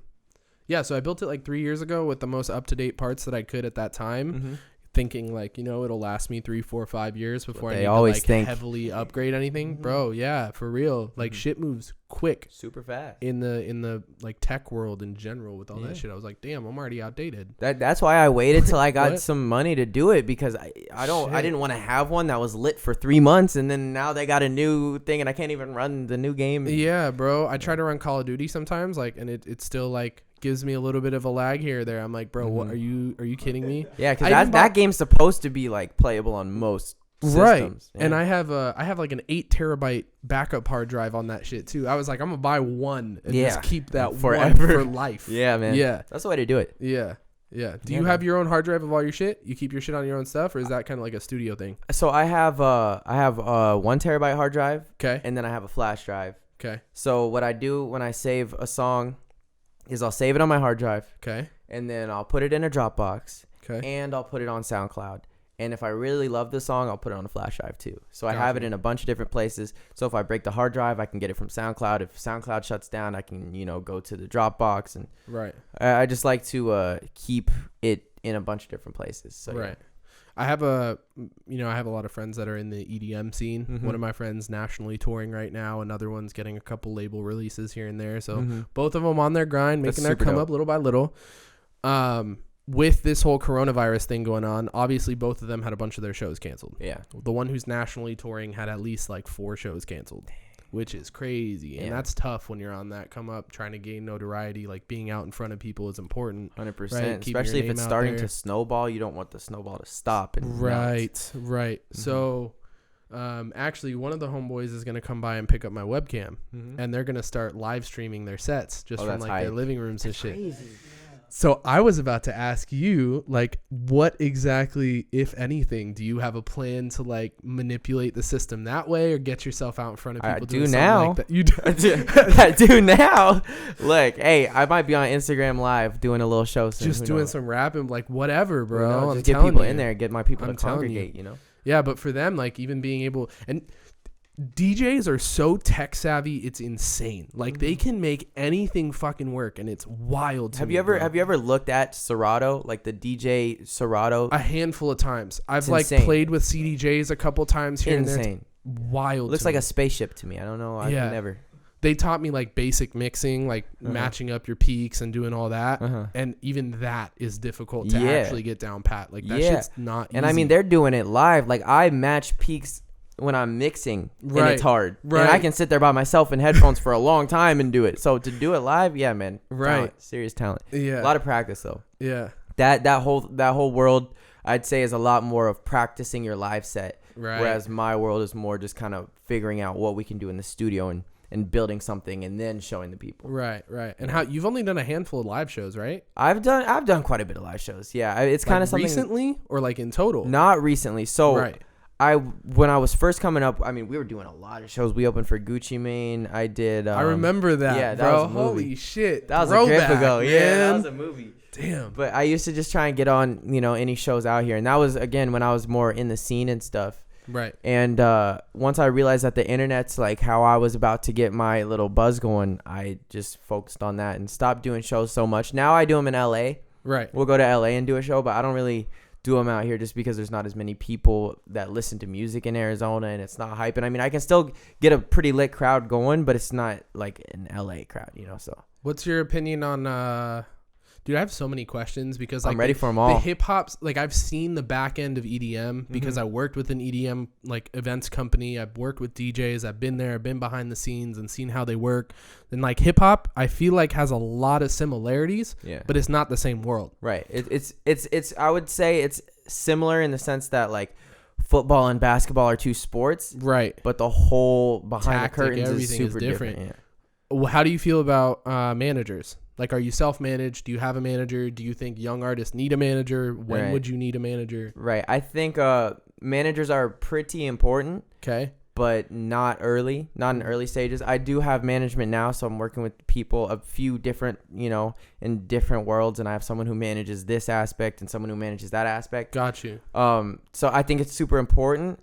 so I built it like 3 years ago with the most up-to-date parts that I could at that time. Thinking like, it'll last me 3, 4, 5 years before I need to like heavily upgrade anything. Bro, yeah, for real. Like shit moves quick, super fast in the like tech world in general with all that shit. I was like, damn, I'm already outdated. That's why I waited till I got some money to do it, because I didn't want to have one that was lit for 3 months and then now they got a new thing and I can't even run the new game. Yeah, bro. I try to run Call of Duty sometimes, like, and it's still like gives me a little bit of a lag here or there. I'm like, bro, what are you kidding me? Yeah, because that game's supposed to be like playable on most systems. Right. Yeah. And I have like an 8 terabyte backup hard drive on that shit too. I was like, I'm gonna buy one and just keep that forever for life. Yeah, man. Yeah, that's the way to do it. Yeah. Do you have your own hard drive of all your shit? You keep your shit on your own stuff, or is that kind of like a studio thing? So I have 1 terabyte hard drive. Okay. And then I have a flash drive. Okay. So what I do when I save a song is I'll save it on my hard drive. Okay. And then I'll put it in a Dropbox. Okay. And I'll put it on SoundCloud. And if I really love the song, I'll put it on a flash drive too. So I have it in a bunch of different places. So if I break the hard drive, I can get it from SoundCloud. If SoundCloud shuts down, I can, go to the Dropbox. And right. I just like to keep it in a bunch of different places. So right. Yeah. I have a lot of friends that are in the EDM scene. One of my friends nationally touring right now. Another one's getting a couple label releases here and there. So both of them on their grind, making their come up little by little. With this whole coronavirus thing going on, obviously both of them had a bunch of their shows canceled. Yeah. The one who's nationally touring had at least like 4 shows canceled. Which is crazy. And that's tough when you're on that come up, trying to gain notoriety. Like, being out in front of people is important. 100%. Right? Especially if it's starting to snowball. You don't want the snowball to stop. Right. So, actually, one of the homeboys is going to come by and pick up my webcam. And they're going to start live streaming their sets just from, like, their living rooms and shit. Crazy. So I was about to ask you, like, what exactly, if anything, do you have a plan to like manipulate the system that way, or get yourself out in front of people? I do now. Like that? You do. I do now. Look, hey, I might be on Instagram Live doing a little show soon. Just doing some rapping, like whatever, bro. Just get people in there, get my people to congregate. Yeah, but for them, like, even being able, and DJs are so tech savvy, it's insane. Like they can make anything fucking work, and it's wild. Have you ever looked at Serato, like the DJ Serato? A handful of times. I've insane. played with CDJs a couple times here and there. It's wild. Looks like a spaceship to me. I don't know. I've never. They taught me like basic mixing, like matching up your peaks and doing all that. And even that is difficult to actually get down pat. Like that shit's not easy. And I mean, they're doing it live. Like I match peaks when I'm mixing, and it's hard. Right. And I can sit there by myself in headphones for a long time and do it. So to do it live, yeah, man. Talent, serious talent. Yeah. A lot of practice though. Yeah. That whole world, I'd say, is a lot more of practicing your live set. Right. Whereas my world is more just kind of figuring out what we can do in the studio and building something and then showing the people. Right. And how you've only done a handful of live shows, right? I've done quite a bit of live shows. Yeah. It's kind of something recently or like in total? Not recently. So when I was first coming up, I mean, we were doing a lot of shows. We opened for Gucci Mane. I did. I remember that. Yeah, that bro. was a movie. Holy shit. That was a grip ago. Man. Yeah, that was a movie. Damn. But I used to just try and get on, any shows out here. And that was, again, when I was more in the scene and stuff. Right. And once I realized that the internet's like how I was about to get my little buzz going, I just focused on that and stopped doing shows so much. Now I do them in LA. Right. We'll go to LA and do a show, but I don't really do them out here just because there's not as many people that listen to music in Arizona and it's not hype. And I mean, I can still get a pretty lit crowd going, but it's not like an LA crowd, so. What's your opinion on, dude, I have so many questions because like I'm ready for them all. The hip hop's like I've seen the back end of EDM because I worked with an EDM like events company. I've worked with DJs. I've been there, been behind the scenes and seen how they work. And like hip hop, I feel like has a lot of similarities, but it's not the same world. Right. It's I would say it's similar in the sense that like football and basketball are two sports. Right. But the whole behind the curtains is super different. Yeah. Well, how do you feel about managers? Like, are you self-managed? Do you have a manager? Do you think young artists need a manager? When would you need a manager? Right. I think managers are pretty important. Okay. But not in early stages. I do have management now, so I'm working with people, a few different, in different worlds, and I have someone who manages this aspect and someone who manages that aspect. Got you. So I think it's super important.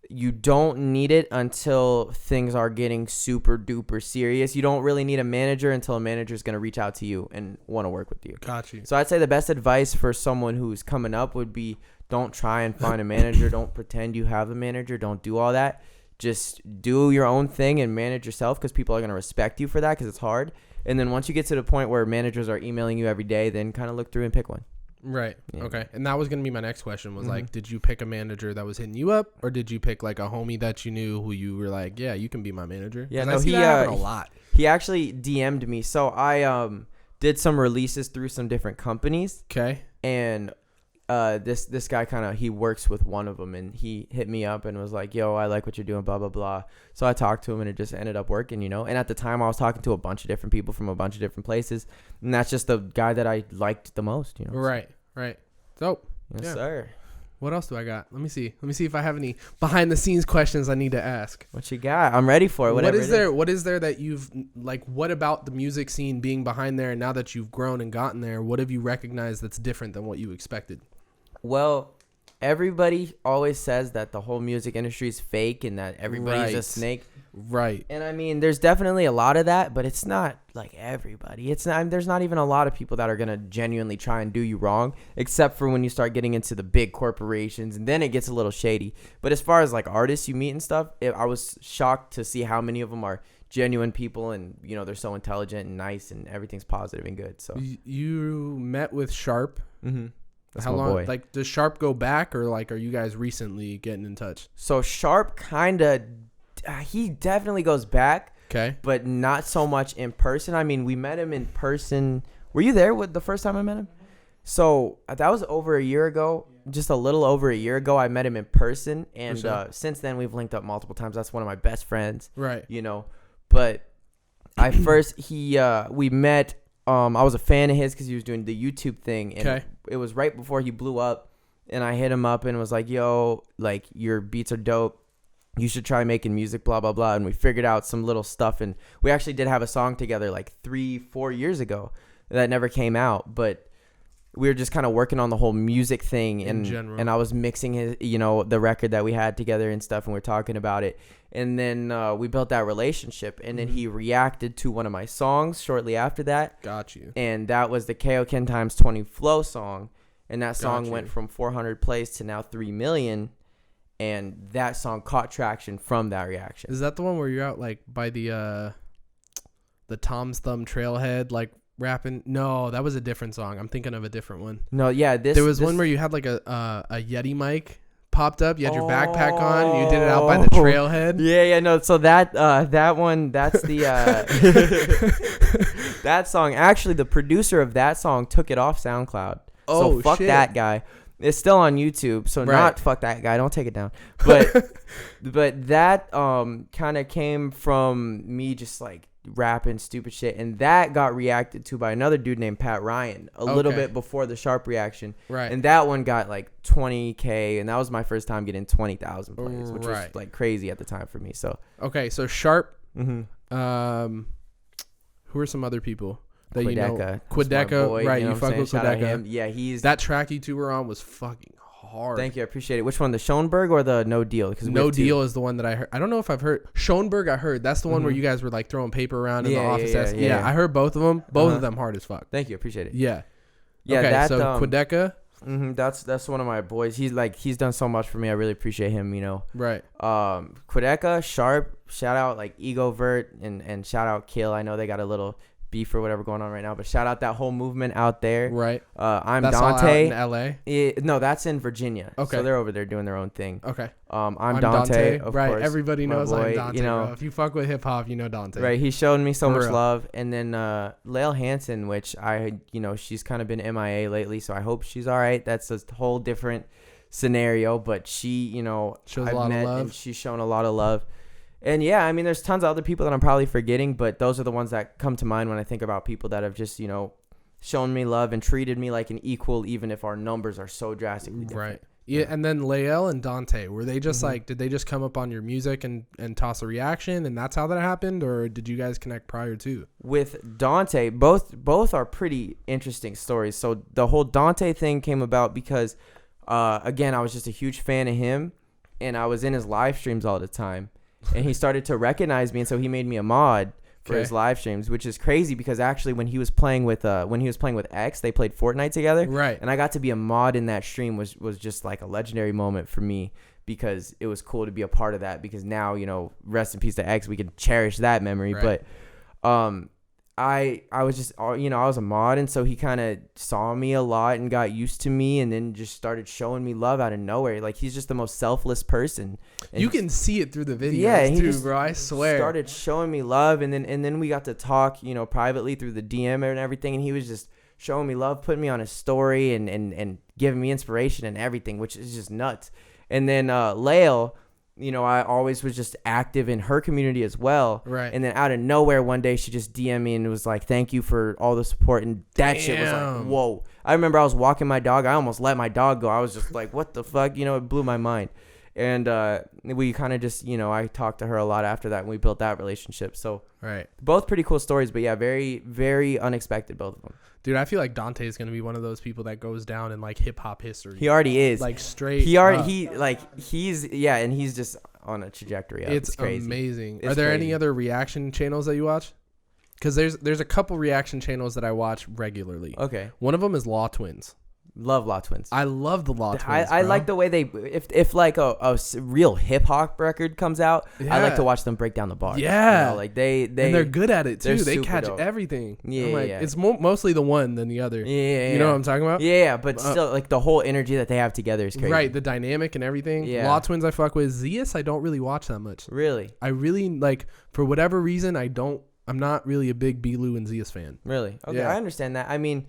You don't need it until things are getting super duper serious. You don't really need a manager until a manager is going to reach out to you and want to work with you. Got you. So I'd say the best advice for someone who's coming up would be don't try and find a manager. Don't pretend you have a manager. Don't do all that. Just do your own thing and manage yourself because people are going to respect you for that because it's hard. And then once you get to the point where managers are emailing you every day, then kind of look through and pick one. Right. Yeah. Okay. And that was going to be my next question was like, did you pick a manager that was hitting you up or did you pick like a homie that you knew who you were like, yeah, you can be my manager? Yeah, no, I see that happen a lot. He actually DM'd me. So I did some releases through some different companies. Okay. And this guy he works with one of them and he hit me up and was like, yo, I like what you're doing, blah, blah, blah. So I talked to him and it just ended up working, And at the time I was talking to a bunch of different people from a bunch of different places. And that's just the guy that I liked the most, Right. Right. Dope. Yes, sir. What else do I got? Let me see if I have any behind the scenes questions I need to ask. What you got? I'm ready for it. What is there that you've like, what about the music scene being behind there and now that you've grown and gotten there, what have you recognized that's different than what you expected? Well, everybody always says that the whole music industry is fake and that everybody's a snake. Right. And I mean, there's definitely a lot of that, but it's not like everybody. There's not even a lot of people that are going to genuinely try and do you wrong, except for when you start getting into the big corporations and then it gets a little shady. But as far as like artists you meet and stuff, I was shocked to see how many of them are genuine people and, they're so intelligent and nice and everything's positive and good. So you met with Sharp. Mm-hmm. That's how my long? boy. Like, does Sharp go back or like, are you guys recently getting in touch? So Sharp he definitely goes back. Okay. But not so much in person. I mean, we met him in person. Were you there with the first time I met him? So that was over a year ago. Just a little over a year ago, I met him in person. And since then, we've linked up multiple times. That's one of my best friends. Right. But we met. I was a fan of his because he was doing the YouTube thing. And it was right before he blew up. And I hit him up and was like, yo, like, your beats are dope. You should try making music, blah, blah, blah. And we figured out some little stuff. And we actually did have a song together like 3-4 years ago that never came out. But we were just kind of working on the whole music thing In general. and I was mixing his, the record that we had together and stuff, and we are talking about it. And then we built that relationship, and then he reacted to one of my songs shortly after that. Got you. And that was the Kaoken times 20 flow song. And that song Got went you. from 400 plays to now 3 million. And that song caught traction from that reaction. Is that the one where you're out like by the Tom's Thumb trailhead, like rapping? No, that was a different song. I'm thinking of a different one. No, yeah. There was one where you had like a Yeti mic popped up. You had your backpack on. You did it out by the trailhead. Yeah, no. So that one, that's the that song. Actually, the producer of that song took it off SoundCloud. Oh, so fuck shit. that guy. It's still on YouTube, so Right. not fuck that guy. Don't take it down. But but that kind of came from me just like rapping stupid shit, and that got reacted to by another dude named Pat Ryan a little Okay. bit before the Sharp reaction. Right. And that one got like 20K, and that was my first time getting 20,000 plays, which was Right. like crazy at the time for me. So Okay, so Sharp. mm-hmm. Who are some other people that you know? Quidecca. That's my Quidecca, boy, right? you know You what I'm fuck with saying? Shout out Quidecca. him. Yeah, he's That track you two were on was fucking hard. Thank you, I appreciate it. Which one, the Schoenberg or the No Deal? Because No Deal is the one that I heard. I don't know if I've heard Schoenberg. I heard that's the one where you guys were like throwing paper around in the office. Yeah, I heard both of them. Both of them hard as fuck. Thank you, appreciate it. Yeah. Yeah, okay, that, so Quidecca. That's one of my boys. He's done so much for me. I really appreciate him. Right. Quidecca, Sharp. Shout out like Ego Vert and shout out Kill. I know they got a little beef or whatever going on right now, but shout out that whole movement out there. Right. I'm that's Dante. all out in LA. No, that's in Virginia. Okay. So they're over there doing their own thing. Okay. I'm Dante, of right. course. Everybody my knows boy, I'm Dante. you know. Bro. If you fuck with hip hop, you know Dante. Right, he showed me so For much real. love. And then Lael Hansen, which she's kind of been MIA lately, so I hope she's all right. That's a whole different scenario, but she, Shows I've a lot of met love. and she's shown a lot of love. And yeah, I mean, there's tons of other people that I'm probably forgetting, but those are the ones that come to mind when I think about people that have just, shown me love and treated me like an equal, even if our numbers are so drastically different. Right. Yeah, and then Lael and Dante, were they just like, did they just come up on your music and toss a reaction, and that's how that happened, or did you guys connect prior to? With Dante, both are pretty interesting stories. So the whole Dante thing came about because, again, I was just a huge fan of him, and I was in his live streams all the time, and he started to recognize me, and so he made me a mod for his live streams, which is crazy because actually when he was playing with X, they played Fortnite together. Right. And I got to be a mod in that stream, was just like a legendary moment for me because it was cool to be a part of that, because now, rest in peace to X, we can cherish that memory. Right. But I was just, I was a mod, and so he kind of saw me a lot and got used to me, and then just started showing me love out of nowhere. Like, he's just the most selfless person. And You can see it through the videos too, bro. I swear. Started showing me love, and then we got to talk, privately through the DM and everything, and he was just showing me love, putting me on his story, and giving me inspiration and everything, which is just nuts. And then Lael, I always was just active in her community as well. Right. And then out of nowhere, one day she just DM'd me and was like, "Thank you for all the support." And that shit was like, whoa. I remember I was walking my dog. I almost let my dog go. I was just like, what the fuck? It blew my mind. And we kind of just, I talked to her a lot after that, and we built that relationship. So Right. both pretty cool stories, but yeah, very, very unexpected, both of them. Dude, I feel like Dante is going to be one of those people that goes down in like hip hop history. He already is. Like straight. He's just on a trajectory up. It's crazy. Amazing. It's Are there crazy. any other reaction channels that you watch? Because there's a couple reaction channels that I watch regularly. Okay. One of them is Law Twins. Love Law Twins. I love the Law Twins. I bro. like the way they, if like a real hip hop record comes out, I like Yeah. to watch them break down the bars. Yeah. Like they and they're good at it too. they're They super catch dope. everything. Yeah, I'm like, yeah. it's mostly the one than the other. Yeah. You know what I'm talking about? Yeah, but still, like the whole energy that they have together is crazy. Right, the dynamic and everything. Yeah. Law Twins I fuck with. Zias I don't really watch that much. Really? I really like, for whatever reason, I'm not really a big B-Lou and Zias fan. Really? Okay, Yeah. I understand that. I mean,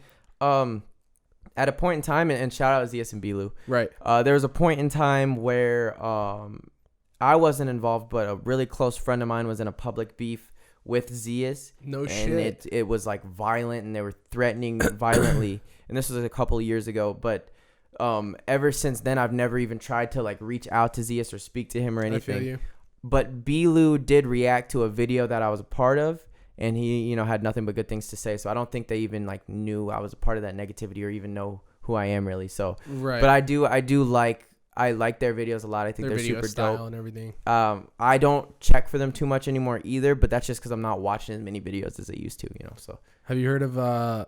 at a point in time, and shout out Zias and Bilu. Right. There was a point in time where I wasn't involved, but a really close friend of mine was in a public beef with Zias. No and shit. it was like violent, and they were threatening violently. And this was a couple of years ago, but ever since then, I've never even tried to like reach out to Zias or speak to him or anything. I feel you. But Bilu did react to a video that I was a part of, and he, had nothing but good things to say. So I don't think they even like knew I was a part of that negativity or even know who I am really. So, Right. But I like their videos a lot. I think Their they're video super style dope. and everything. I don't check for them too much anymore either, but that's just because I'm not watching as many videos as I used to, So Have you heard of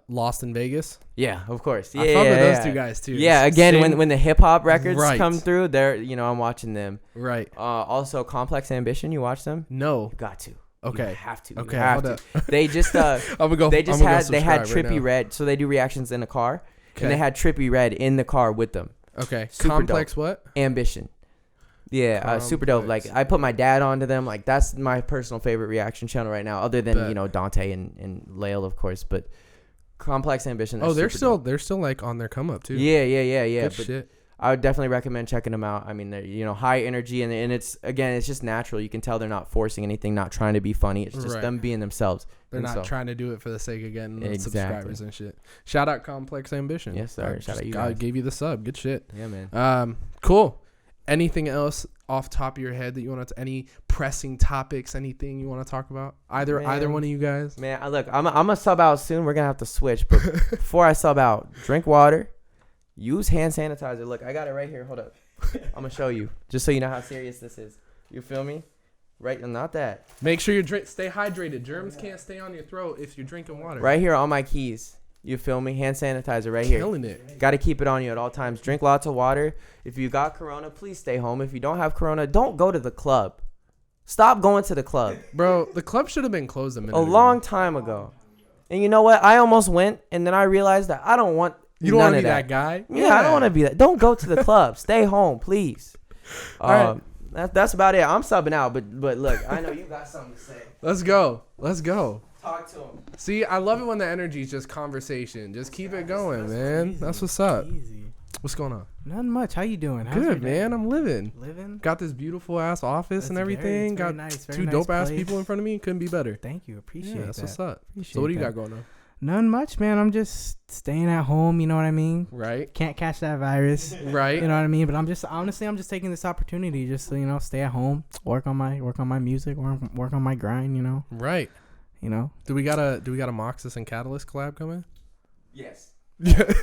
Lost in Vegas? yeah, of course. Yeah, I fuck with those two guys too. Yeah, again, when the hip hop records Right. come through, they're I'm watching them. Right. Also, Complex Ambition, you watch them? No. You got to. Okay. You have to. Okay. You have hold to. up. They just I'm gonna go. they had subscribe Trippy right now. Red, so they do reactions in a car, Okay. and they had Trippy Red in the car with them. Okay. Super Complex dope. what? Ambition. Yeah, super dope. Complex. Like I put my dad onto them. Like that's my personal favorite reaction channel right now, other than Bet. Dante and Lael, of course. But Complex Ambition. Oh, they're super dope. they're still like on their come up too. Yeah. Good But shit. I would definitely recommend checking them out. I mean, they're high energy and it's just natural. You can tell they're not forcing anything, not trying to be funny. It's just Right. them being themselves. They're And not so- trying to do it for the sake of getting Exactly. subscribers and shit. Shout out Complex Ambition. Yes, sir. Shout out you I guys. gave you the sub. Good shit. Yeah, man. Cool. Anything else off top of your head that you want to? Any pressing topics? Anything you want to talk about? Either Man. one of you guys. Man, look, I'm a sub out soon. We're gonna have to switch, but before I sub out, drink water, use hand sanitizer. Look, I got it right here. Hold up, I'm gonna show you, just so you know how serious this is. You feel me? Right, not that. Make sure you stay hydrated. Germs can't stay on your throat if you're drinking water. Right here on my keys. You feel me? Hand sanitizer right here. Killing it. Got to keep it on you at all times. Drink lots of water. If you got corona, please stay home. If you don't have corona, don't go to the club. Stop going to the club. Bro, the club should have been closed a minute A ago. long time ago. And you know what? I almost went, and then I realized that I don't want You don't none want to of be that guy? Yeah, I don't want to be that. Don't go to the club. Stay home, please. All right. That's about it. I'm subbing out, but look, I know you got something to say. Let's go. Talk to him. See, I love it when the energy is just conversation. Just keep it going, man. Easy. That's what's up. Easy. What's going on? Nothing much. How you doing? How's your Good, day? man. I'm living. Living. Got this beautiful ass office and everything. It's very Got nice, very two nice dope ass place. people in front of me. Couldn't be better. Thank you. Appreciate Yeah, that's that. what's up. Appreciate So what do you that. got going on? Nothing much, man. I'm just staying at home. You know what I mean? Right. Can't catch that virus. Right. You know what I mean? But I'm just taking this opportunity just to stay at home, work on my music, work on my grind. Right. Do we got a Moxas and Catalyst collab coming? Yes.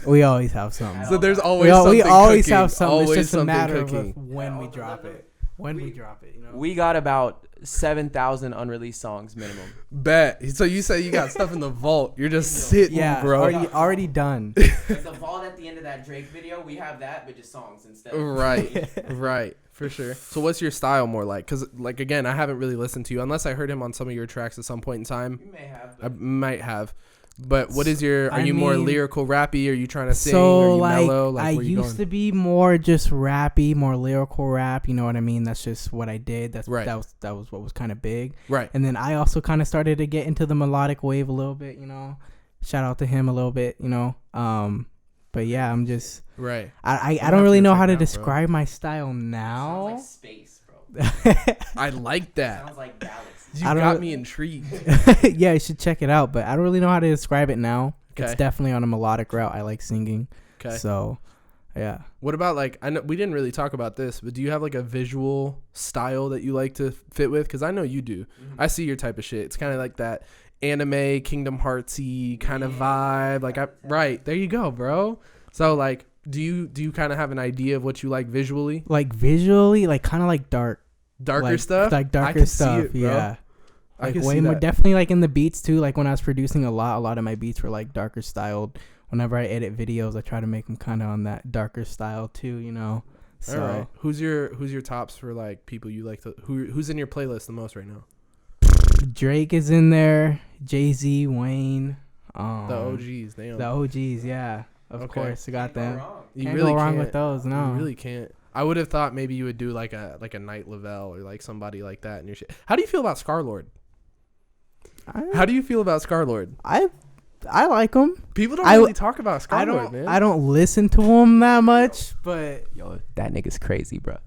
We always have something. So there's always We something always cooking. have something. Always it's just a something matter cooking. of when we Yeah, drop it. We drop it. We got about 7,000 unreleased songs minimum. Bet. So you say you got stuff in the vault. You're just sitting, Yeah, bro. already done. Like the vault at the end of that Drake video, we have that, but just songs instead. Right. Right. For sure. So what's your style more like? Because, like, again, I haven't really listened to you unless I heard him on some of your tracks at some point in time. You may have. I might have. But what is your... Are I you more mean, lyrical, rappy? Are you trying to sing? So Are you like, mellow? Like, I where you used to be more just rappy, more lyrical rap. You know what I mean? That's just what I did. That was what was kind of big. Right. And then I also kind of started to get into the melodic wave a little bit. Shout out to him a little bit. But yeah, I'm just Right. I have don't to really know check how it to out, bro. describe my style now. Sounds like space, bro. I like that. Sounds like galaxy. You I don't- got me intrigued. Yeah, you should check it out. But I don't really know how to describe it now. Okay. It's definitely on a melodic route. I like singing. Okay. So, yeah. What about, like, I know we didn't really talk about this, but do you have like a visual style that you like to fit with? Because I know you do. I see your type of shit. It's kind of like that anime, Kingdom Heartsy kind of vibe. Like, right there you go, bro. So, like, do you kind of have an idea of what you like visually? Like visually, like kind of like darker Stuff. like I darker can see stuff. it, bro. Yeah. I Like can way see more, that. definitely like in the beats too. Like when I was producing a lot of my beats were like darker styled. Whenever I edit videos, I try to make them kind of on that darker style too. So All right. Who's your tops for like people you like to who's in your playlist the most right now? Drake is in there, Jay-Z, Wayne, The OGs, damn. the OGs. Yeah, of Okay. course, I got them. You Can't really go wrong can't. with those. No, You really can't. I would have thought maybe you would do like a Night Lavelle or like somebody like that in your shit. How do you feel about Scarlord? How do you feel about Scarlord? I like them. People don't really talk about Scarlord, man. I don't listen to them that much, but Yo, that nigga's crazy, bro.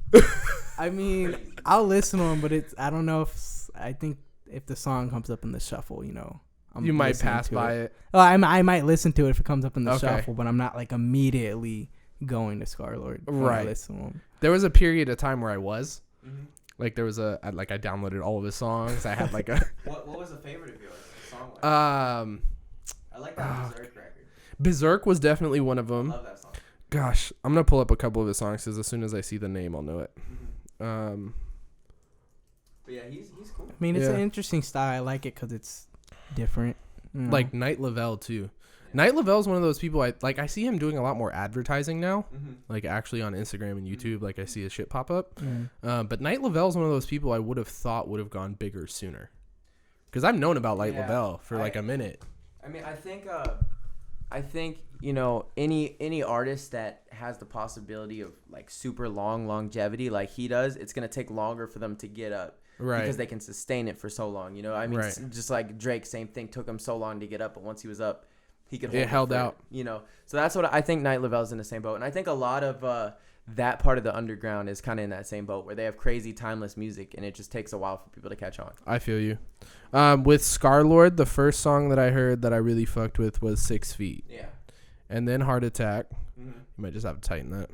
I mean, I'll listen to them, but I don't know I think if the song comes up in the shuffle, You might listening pass to by it. it. Well, I might listen to it if it comes up in the Okay. shuffle, but I'm not like immediately going to Scarlord. when I Right. listen to him. There was a period of time where I was. Like there was I downloaded all of his songs. I had like a What was a favorite of yours? I like that Berserk record. Berserk was definitely one of them. I love that song. Gosh, I'm gonna pull up a couple of his songs because as soon as I see the name, I'll know it. But yeah, he's cool. I mean, it's Yeah. an interesting style. I like it because it's different. You know? Like Night Lavelle too. Night Lavelle is one of those people I see him doing a lot more advertising now, like actually on Instagram and YouTube. Like I see his shit pop up. But Night Lavelle is one of those people I would have thought would have gone bigger sooner, because I've known about Night Lavelle for like a minute. I mean, I think you know, any artist that has the possibility of like super long longevity like he does, it's gonna take longer for them to get up. Right. Because they can sustain it for so long. You know, I mean, just like Drake, same thing. Took him so long to get up, but once he was up, he could hold it held out. You know, so that's what I think. Night Lavelle's in the same boat, and I think a lot of that part of the underground is kind of in that same boat where they have crazy timeless music, and it just takes a while for people to catch on. I feel you. With Scarlord, the first song that I heard that I really fucked with was 6 Feet. Yeah. And then Heart Attack. You might just have to tighten that.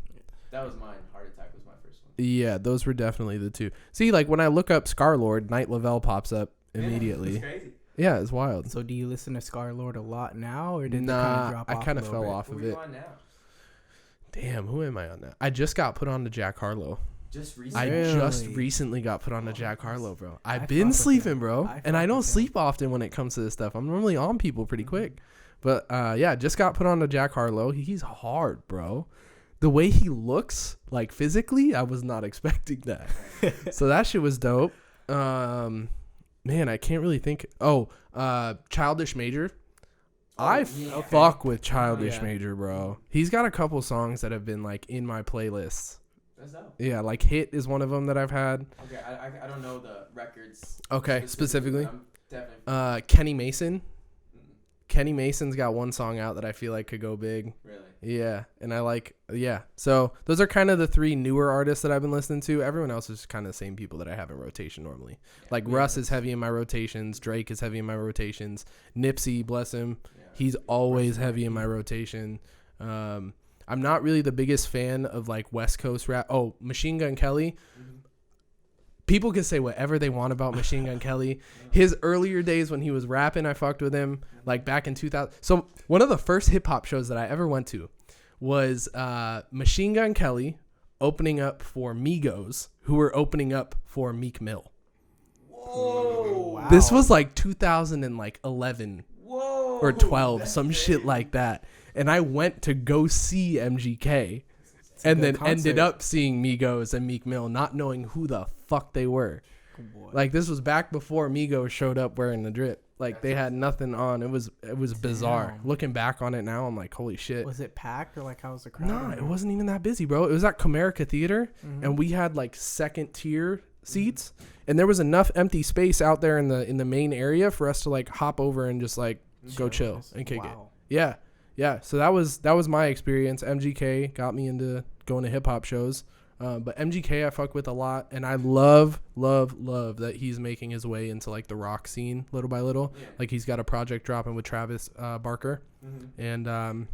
That was mine. Heart Attack was my first one. Yeah, those were definitely the two. See, like when I look up Scarlord, Night Lavelle pops up immediately. It's crazy. Yeah, it's wild. So do you listen to Scarlord a lot now, or did Nah, I kind of of fell off Who of are you it. on now? Damn, who am I on now? I just got put on to Jack Harlow. Just I recently. just recently got put on to Jack Harlow, bro. I've I been fuck with sleeping, him. bro. I And I fuck don't with him. sleep often when it comes to this stuff. I'm normally on people pretty quick. But yeah, just got put on to Jack Harlow. He's hard, bro. The way he looks, like physically, I was not expecting that. So that shit was dope. Man, I can't really think. Oh, Childish Major. I fuck with Childish Major, bro. He's got a couple songs that have been like in my playlists. That's dope. Yeah, like Hit is one of them that I've had. Okay, I don't know the records. Okay, specifically. I'm definitely. Kenny Mason. Kenny Mason's got one song out that I feel like could go big. Really? Yeah, and I like, so those are kind of the three newer artists that I've been listening to. Everyone else is kind of the same people that I have in rotation normally. Like Russ is heavy in my rotations. Drake is heavy in my rotations. Nipsey, bless him, he's always heavy in my rotation. I'm not really the biggest fan of like West Coast rap. Oh, Machine Gun Kelly. People can say whatever they want about Machine Gun Kelly. His earlier days when he was rapping, I fucked with him. Like back in 2000. So one of the first hip hop shows that I ever went to was Machine Gun Kelly opening up for Migos, who were opening up for Meek Mill. Whoa! Wow. This was like 2011 Whoa! or 12, some shit like that. And I went to go see MGK. And then ended up seeing Migos and Meek Mill, not knowing who the fuck they were. Like this was back before Migos showed up wearing the drip. Like they had nothing on. It was bizarre. Looking back on it now, I'm like, holy shit. Was it packed or like how was the crowd? No, it wasn't even that busy, bro. It was at Comerica Theater, and we had like second tier seats, and there was enough empty space out there in the main area for us to like hop over and just like go chill and kick it. Yeah. So that was my experience. MGK got me into going to hip hop shows. But MGK I fuck with a lot, and I love that he's making his way into like the rock scene little by little. Yeah. Like he's got a project dropping with Travis Barker, and I'm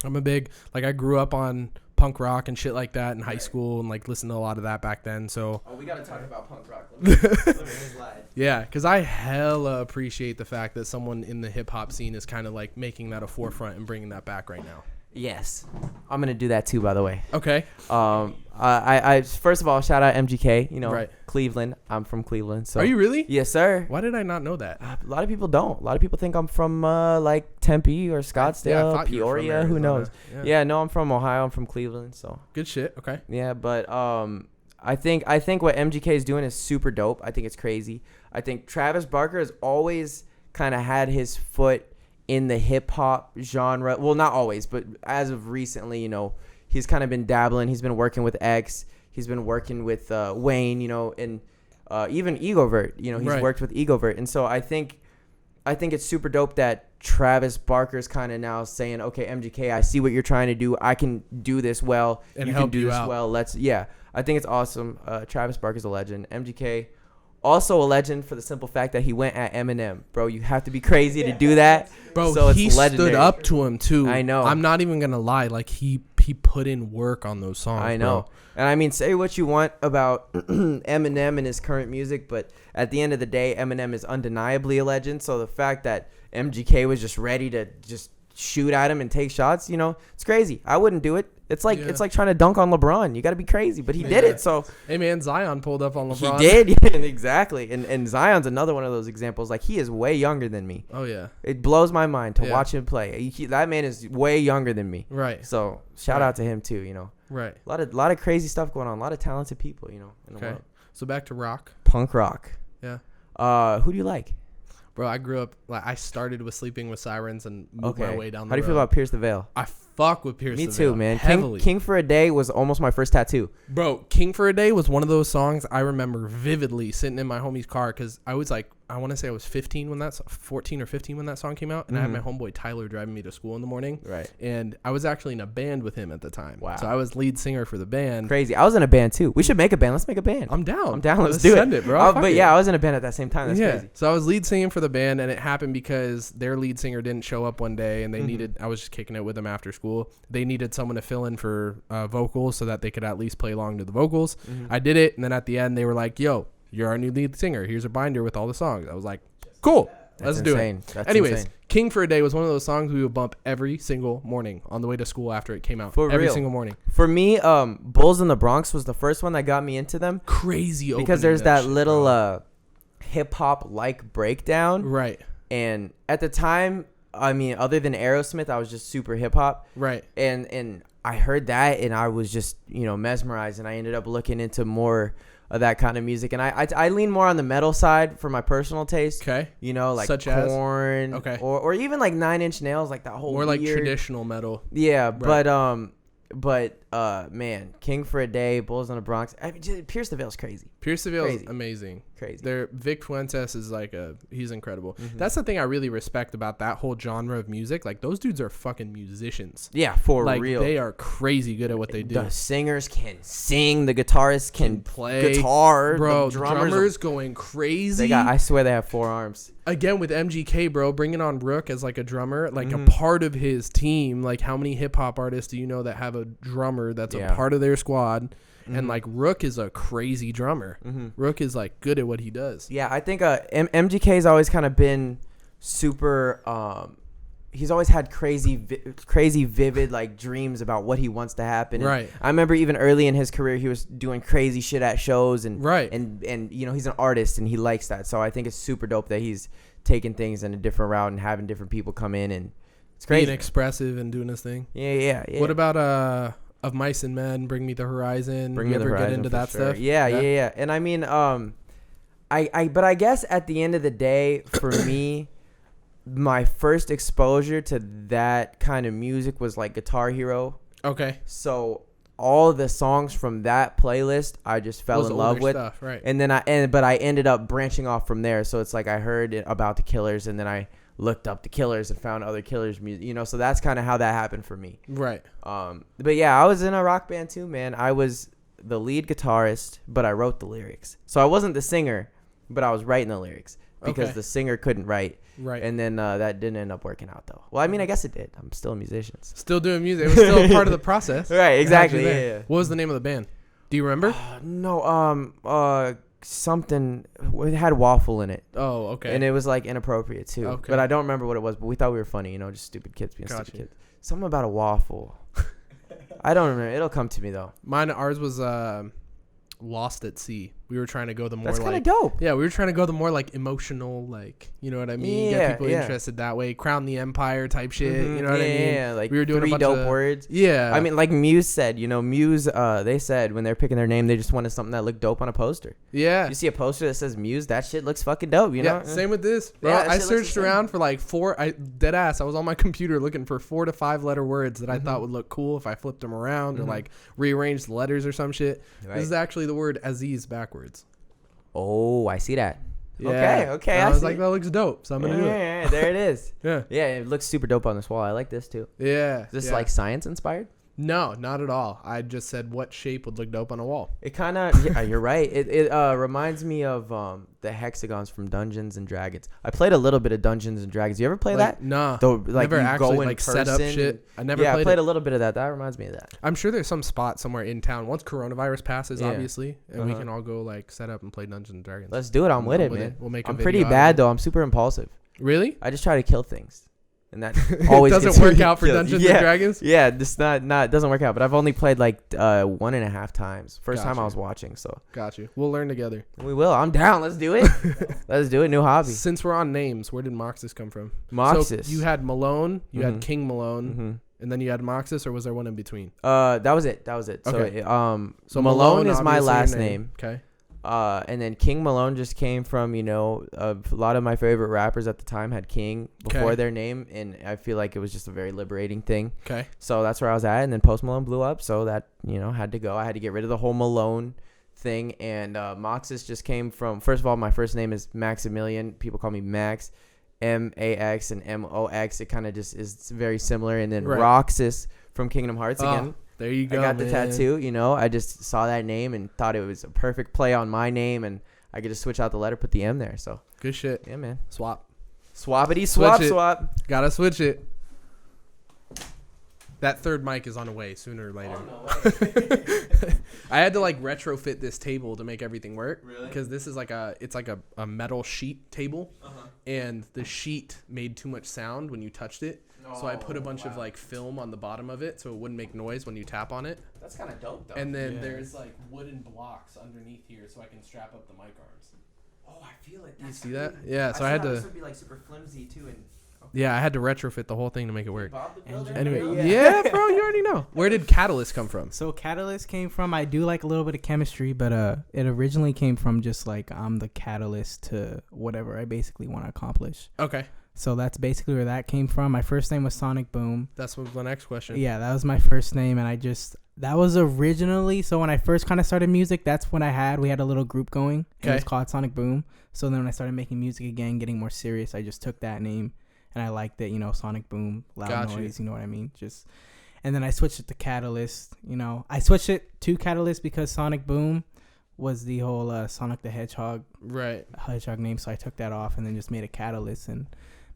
a big, like, I grew up on punk rock and shit like that in high school and like listened to a lot of that back then. So we gotta talk about punk rock. Let me slide. Yeah, because I hella appreciate the fact that someone in the hip hop scene is kind of like making that a forefront and bringing that back right now. Yes, I'm gonna do that too. By the way. Okay. I first of all shout out MGK. You know, right. Cleveland. I'm from Cleveland. So. Are you really? Yes, sir. Why did I not know that? A lot of people don't. A lot of people think I'm from like Tempe or Scottsdale, Peoria. Who knows? Yeah, no, I'm from Ohio. I'm from Cleveland. So. Good shit. Okay. Yeah, but I think what MGK is doing is super dope. I think it's crazy. I think Travis Barker has always kind of had his foot in the hip hop genre. Well, not always, but as of recently, you know, he's kind of been dabbling. He's been working with X. He's been working with Wayne, you know, and even Egovert. You know, he's worked with Egovert. And so I think it's super dope that Travis Barker's kind of now saying, okay, MGK, I see what you're trying to do. I can do this well. And you help can do you this out. well. I think it's awesome. Travis Barker's a legend. MGK, also a legend for the simple fact that he went at Eminem. Bro, you have to be crazy to do that. Bro, so he it's legendary. stood up to him too. I know. I'm not even gonna lie. Like he he put in work on those songs. I know. Bro. And I mean, say what you want about Eminem and his current music, but at the end of the day, Eminem is undeniably a legend. So the fact that MGK was just ready to just shoot at him and take shots, you know, it's crazy. I wouldn't do it. It's like trying to dunk on LeBron. You got to be crazy, but he did it. So hey man, Zion pulled up on LeBron. He did, exactly. And Zion's another one of those examples. Like, he is way younger than me. Oh yeah, it blows my mind to watch him play. That man is way younger than me. Right. So shout out to him too. You know. Right. A lot of crazy stuff going on. A lot of talented people. You know. In the world. So back to rock. Punk rock. Yeah. Who do you like? Bro, I grew up, like, I started with Sleeping with Sirens and moved my way down the road. How do you feel about Pierce the Veil? I fuck with Pierce the Veil. Me too, man. Heavily. King for a Day was almost my first tattoo. Bro, King for a Day was one of those songs I remember vividly sitting in my homie's car because I was like, I want to say I was 14 or 15 when that song came out, and I had my homeboy Tyler driving me to school in the morning. Right. And I was actually in a band with him at the time. Wow. So I was lead singer for the band. Crazy. I was in a band too. We should make a band. Let's make a band. I'm down. Let's do Send it, bro. But yeah, I was in a band at that same time. That's crazy. So I was lead singing for the band, and it happened because their lead singer didn't show up one day, and they needed. I was just kicking it with them after school. They needed someone to fill in for vocals so that they could at least play along to the vocals. I did it, and then at the end they were like, "Yo, you're our new lead singer. Here's a binder with all the songs." I was like, "Cool, let's do it." Anyways, insane. King for a Day was one of those songs we would bump every single morning on the way to school after it came out. Every single morning. For me, Bulls in the Bronx was the first one that got me into them. Crazy because there's that little hip hop like breakdown. Right. And at the time, I mean, other than Aerosmith, I was just super hip hop. Right. And I heard that and I was just, you know, mesmerized, and I ended up looking into more of that kind of music. And I lean more on the metal side for my personal taste. Okay. You know, like such Korn. Okay. Or even like 9 Inch Nails, like that whole more like weird, traditional metal. Yeah, right. But man, King for a Day, Bulls in the Bronx. I mean, Pierce the Veil's crazy. Pierce the Veil is amazing. Crazy. Vic Fuentes is like he's incredible. That's the thing I really respect about that whole genre of music. Like, those dudes are fucking musicians. Yeah, for like, real. They are crazy good at what they do. The singers can sing. The guitarists can play guitar. Bro, the drummers going crazy. I swear they have 4 arms. Again, with MGK, bro, bringing on Rook as like a drummer, like a part of his team. Like, how many hip hop artists do you know that have a drummer that's a part of their squad? And like, Rook is a crazy drummer. Rook is like good at what he does. Yeah, I think MGK's always kind of been super. He's always had crazy, vivid like dreams about what he wants to happen. And right. I remember even early in his career, he was doing crazy shit at shows, and right. And you know, he's an artist and he likes that. So I think it's super dope that he's taking things in a different route and having different people come in, and it's crazy. Being expressive and doing his thing. Yeah. What about Of Mice and Men, Bring Me the Horizon? Bring Me the Horizon. Get into that sure. stuff? Yeah. And I mean, but I guess at the end of the day, for me, my first exposure to that kind of music was like Guitar Hero. Okay. So all the songs from that playlist, I just fell in love with. Stuff, right. And then but I ended up branching off from there. So it's like I heard about the Killers, and then I looked up the Killers and found other Killers music, you know, so that's kind of how that happened for me. Right. But yeah, I was in a rock band too, man. I was the lead guitarist, but I wrote the lyrics. So I wasn't the singer, but I was writing the lyrics because the singer couldn't write. Right. And then that didn't end up working out though. Well, I mean, I guess it did. I'm still a musician. So. Still doing music. It was still a part of the process. Right, exactly. Yeah. What was the name of the band? Do you remember? No, something, it had waffle in it. Oh, okay. And it was like inappropriate too. Okay. But I don't remember what it was, but we thought we were funny, you know, just stupid kids being stupid kids. Something about a waffle. I don't remember. It'll come to me though. Ours was Lost at Sea. We were trying to go the more That's kind of like dope. Yeah, we were trying to go the more like emotional, like, you know what I mean? Yeah, get people interested that way. Crown the Empire type shit. You know what I mean? Yeah, like we were doing 3 a bunch dope of words. Yeah. I mean, like Muse said, you know, Muse, they said when they're picking their name, they just wanted something that looked dope on a poster. Yeah. You see a poster that says Muse, that shit looks fucking dope, you know? Same with this. Bro, Yeah, I searched around for like 4, I was on my computer looking for 4 to 5 letter words that I thought would look cool if I flipped them around or like rearranged the letters or some shit. Right. This is actually the word Aziz backwards. Oh, I see that. Yeah. Okay. I was like, that looks dope, so I'm gonna do it. Yeah, there it is. Yeah. Yeah, it looks super dope on this wall. I like this too. Yeah. Is this like science inspired? No, not at all. I just said what shape would look dope on a wall. It kind of, yeah, you're right. It reminds me of the hexagons from Dungeons and Dragons. I played a little bit of Dungeons and Dragons. You ever play that? Nah. Though, like never you actually go in like set up person. shit. I never Yeah, played I played it. a little bit of that. That reminds me of that. I'm sure there's some spot somewhere in town once coronavirus passes, Yeah. obviously, and we can all go like set up and play Dungeons and Dragons. Let's do it. I'm with it, man. We'll make a I'm video pretty out of bad it. though. I'm super impulsive. Really? I just try to kill things, and that always doesn't gets work me out for killed. Dungeons and Dragons. Yeah, this not it doesn't work out. But I've only played like 1.5 times. First time I Gotcha. was watching, so Got you. We'll learn together. we will. I'm down. Let's do it. Let's do it. New hobby. Since we're on names, where did Moxas come from? Moxas. So you had Malone, you had Mhm. King Malone, Mm-hmm. and then you had Moxas, or was there one in between? That was it. Okay. So Malone is my obviously your last name. name. Okay. And then King Malone just came from, a lot of my favorite rappers at the time had King before Okay. their name, and I feel like it was just a very liberating thing. Okay. So that's where I was at, and then Post Malone blew up, so that, had to go. I had to get rid of the whole Malone thing, and Moxas just came from, first of all, my first name is Maximilian. People call me Max, M-A-X and M-O-X. It kind of just is very similar. And then Right. Roxas from Kingdom Hearts again. There you I go. got the man. tattoo, I just saw that name and thought it was a perfect play on my name, and I could just switch out the letter, put the M there. So, Good shit. yeah, man. Swap. Swappity swap Switch it. swap. Gotta switch it. That third mic is on the way sooner or later. I had to like retrofit this table to make everything work. Really? Because this is like a metal sheet table, and the sheet made too much sound when you touched it. So I put a bunch of like film on the bottom of it so it wouldn't make noise when you tap on it. That's kind of dope, though. And then Yeah. there's like wooden blocks underneath here so I can strap up the mic arms. oh, I feel it. You see that? Yeah. So I had This to. would be like super flimsy too, and Yeah, I had to retrofit the whole thing to make it work. Bob the Builder. Anyway, yeah, bro, you already know. Where did Catalyst come from? So catalyst came from, I do like a little bit of chemistry, but it originally came from just like I'm the catalyst to whatever I basically want to accomplish. Okay, So that's basically where that came from. My first name was Sonic Boom. that's what was the next question. Yeah, that was my first name, and that was originally, so when I first kind of started music, that's when we had a little group going. And it was Okay. called Sonic Boom. So then when I started making music again, getting more serious, I just took that name, and I liked it, Sonic Boom, loud Got you. noise, you know what I mean? And then I switched it to Catalyst, I switched it to Catalyst because Sonic Boom was the whole Sonic the Hedgehog Right. name, so I took that off and then just made a Catalyst, and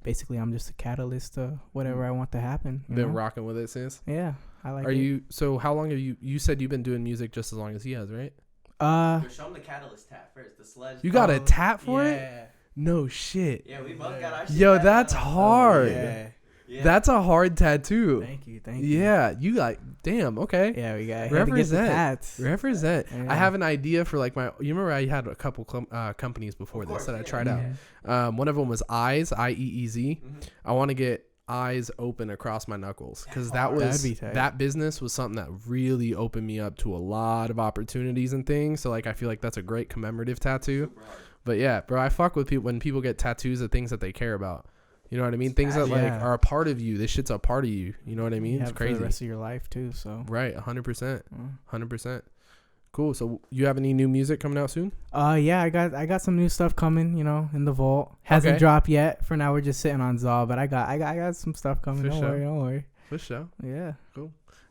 basically I'm just a catalyst to whatever I want to happen. you Been know? rocking with it since. Yeah, I like Are it. you? So how long have you said you've been doing music just as long as he has, right? Show him the catalyst tap first. The sledge. You got a Oh, tap for it? yeah. No shit. Yeah, we both got our shit. Yo, tatted that's on us. hard. Yeah. Yeah. That's a hard tattoo. Thank you. Yeah, you like. Damn. Okay. Yeah, we got Represent. tats. Represent. Yeah. I have an idea for like you remember I had a couple companies before Of this course, that I yeah, tried yeah. out. One of them was Eyes, IEEZ. Mhm. I want to get eyes open across my knuckles because that That'd was be tight. that business was something that really opened me up to a lot of opportunities and things. So like I feel like that's a great commemorative tattoo. Super hard. But yeah, bro, I fuck with people when people get tattoos of things that they care about. You know what I mean? Things that like Yeah. are a part of you. This shit's a part of you. You know what I mean? You It's have it for crazy. the rest of your life too. So. Right, 100%. Mm. 100%. Cool. So you have any new music coming out soon? Yeah, I got some new stuff coming. In the vault. Hasn't Okay. dropped yet. For now, we're just sitting on Zal, but I got some stuff coming. For Don't sure. worry. For sure. Yeah.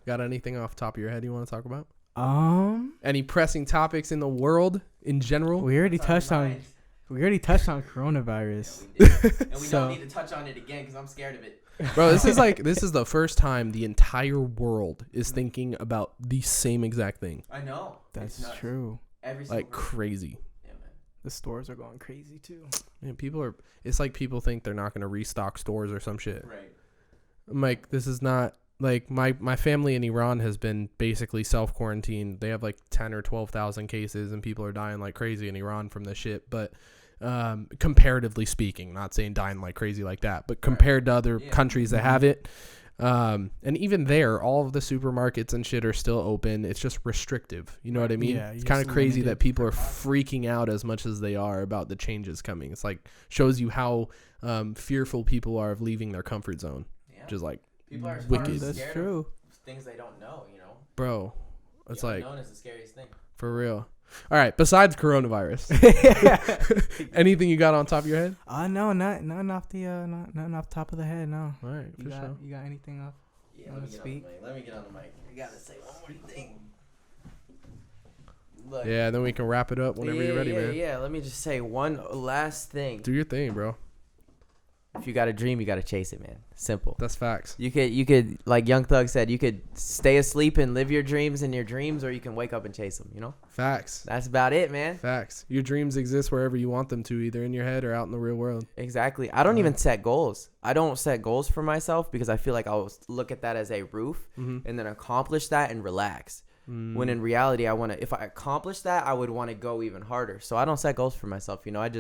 Got anything off the top of your head you want to talk about? Um, Any pressing topics in the world in general? we already That's on touched on mind. coronavirus. Yeah, we did. And we So- don't need to touch on it again because I'm scared of it. Bro, this is the first time the entire world is thinking about the same exact thing. I know. It's That's nuts. true. Every Like single person. crazy. Yeah, man. The stores are going crazy too. Man, it's like people think they're not going to restock stores or some shit. Right. I'm like, this is not like my family in Iran has been basically self-quarantined. They have like 10 or 12,000 cases and people are dying like crazy in Iran from this shit. But comparatively speaking, not saying dying like crazy like that, but compared to other countries that have it, and even there, all of the supermarkets and shit are still open. It's just restrictive. You know what I mean? Yeah, It's you're kind of just crazy limited. that people are freaking out as much as they are about the changes coming. It's like shows you how fearful people are of leaving their comfort zone. Yeah. Just like, People are wicked. scared That's of true. things they don't know, bro, it's The like unknown is the scariest thing. for real. All right. Besides coronavirus, anything you got on top of your head? No, nothing off the top of the head. No. All right, for sure. You got anything off? Yeah, Wanna speak? Let me get on the mic. I gotta say one more thing. Look. Yeah, then we can wrap it up whenever you're ready, man. Yeah, let me just say one last thing. Do your thing, bro. If you got a dream, you got to chase it, man. Simple. That's facts. You could, like Young Thug said, you could stay asleep and live your dreams in your dreams, or you can wake up and chase them, you know? Facts. That's about it, man. Facts. Your dreams exist wherever you want them to, either in your head or out in the real world. Exactly. I don't even set goals. I don't set goals for myself because I feel like I'll look at that as a roof and then accomplish that and relax. When in reality, if I accomplish that, I would want to go even harder. So I don't set goals for myself. You know,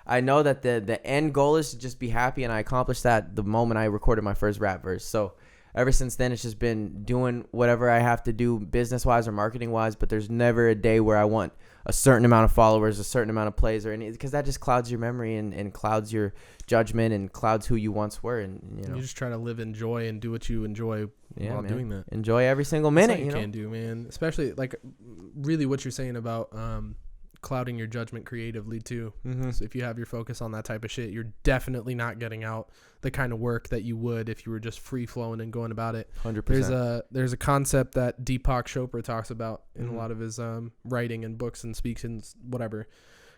I know that the end goal is to just be happy, and I accomplished that the moment I recorded my first rap verse. So ever since then, it's just been doing whatever I have to do business-wise or marketing-wise, but there's never a day where I want a certain amount of followers, a certain amount of plays, or anything, because that just clouds your memory and clouds your judgment and clouds who you once were. And you just try to live in joy and do what you enjoy while doing that. Enjoy every single minute. That's all you can do, man. Especially like really what you're saying about clouding your judgment creatively too. So if you have your focus on that type of shit, you're definitely not getting out the kind of work that you would if you were just free flowing and going about it. 100%. There's a concept that Deepak Chopra talks about in a lot of his writing and books and speaks and whatever.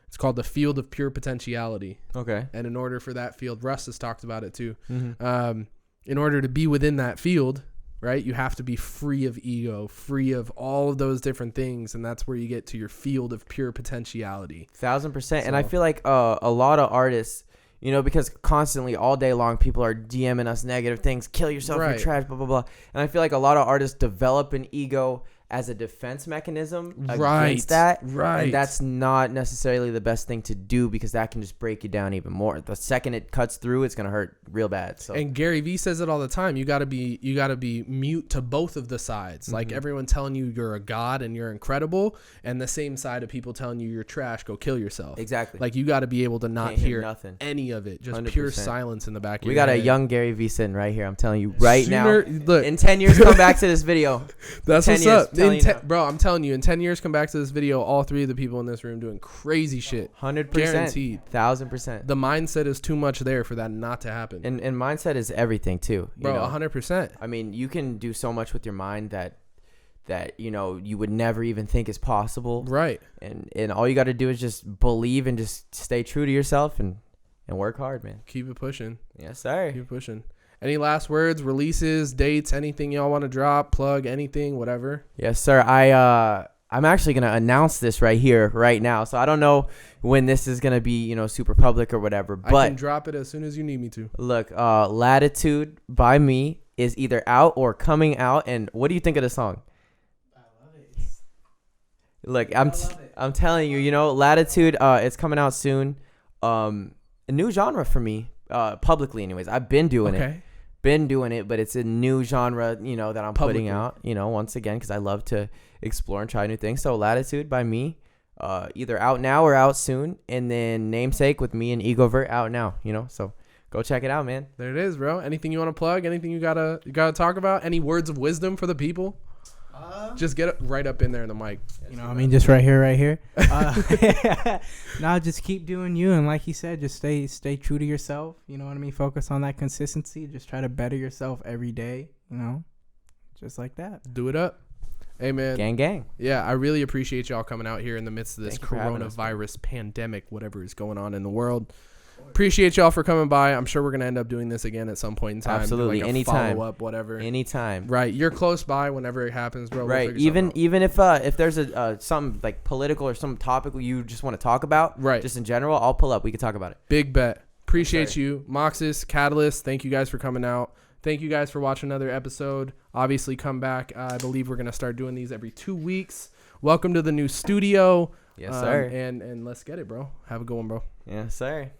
It's called the field of pure potentiality. Okay. And in order for that field, Russ has talked about it too. In order to be within that field, right, you have to be free of ego, free of all of those different things, and that's where you get to your field of pure potentiality. 1,000%. And I feel like a lot of artists, you know, because constantly all day long people are DMing us negative things, kill yourself, you're trash, blah, blah, blah. And I feel like a lot of artists develop an ego as a defense mechanism against that. Right. And that's not necessarily the best thing to do because that can just break you down even more. The second it cuts through, it's going to hurt real bad. So. And Gary Vee says it all the time. You got to be mute to both of the sides. Like everyone telling you you're a god and you're incredible, and the same side of people telling you you're trash, go kill yourself. Exactly. Like you got to be able to not hear nothing. Any of it. Just 100%. Pure silence in the back of We your got head. a young Gary Vee sitting right here. I'm telling you right now. Look, in 10 years, come back to this video. That's what's up. Bro, I'm telling you, in 10 years, come back to this video, all three of the people in this room doing crazy shit. 100%. Guaranteed. 1,000%. The mindset is too much there for that not to happen. And mindset is everything, too. Bro, 100%. I mean, you can do so much with your mind that you know you would never even think is possible. Right. And all you got to do is just believe and just stay true to yourself and work hard, man. Keep it pushing. Yes, sir. Keep it pushing. Any last words, releases, dates, anything y'all want to drop, plug, anything, whatever? Yes, sir. I'm actually going to announce this right here, right now. So I don't know when this is going to be, you know, super public or whatever. But I can drop it as soon as you need me to. Look, Latitude by me is either out or coming out. And what do you think of the song? I love it. Look, I'm telling you, you know, Latitude, it's coming out soon. A new genre for me, publicly anyways. I've been doing it, but it's a new genre, you know, that I'm putting out, you know, once again, because I love to explore and try new things. So Latitude by me, either out now or out soon, and then Namesake with me and Egovert out now, you know, so go check it out, man. There it is, bro. Anything you want to plug? Anything you gotta talk about? Any words of wisdom for the people? Just get it right up in there in the mic. You know what I mean? Just right here. Now just keep doing you. And like he said, just stay true to yourself. You know what I mean? Focus on that consistency. Just try to better yourself every day, you know? Just like that. Do it up. Hey, man. Gang. Yeah, I really appreciate y'all coming out here in the midst of this Thank you for having us, coronavirus pandemic, whatever is going on in the world. Appreciate y'all for coming by. I'm sure we're going to end up doing this again at some point in time. Absolutely. Like Anytime. Follow up, whatever. Anytime. Right. You're close by whenever it happens, bro. Right. We'll Even if there's a some like political or some topic you just want to talk about, right, just in general, I'll pull up. We can talk about it. Big bet. Appreciate you. Moxas, Catalyst, thank you guys for coming out. Thank you guys for watching another episode. Obviously, come back. I believe we're going to start doing these every 2 weeks. Welcome to the new studio. Yes, sir. And let's get it, bro. Have a good one, bro. Yes, sir.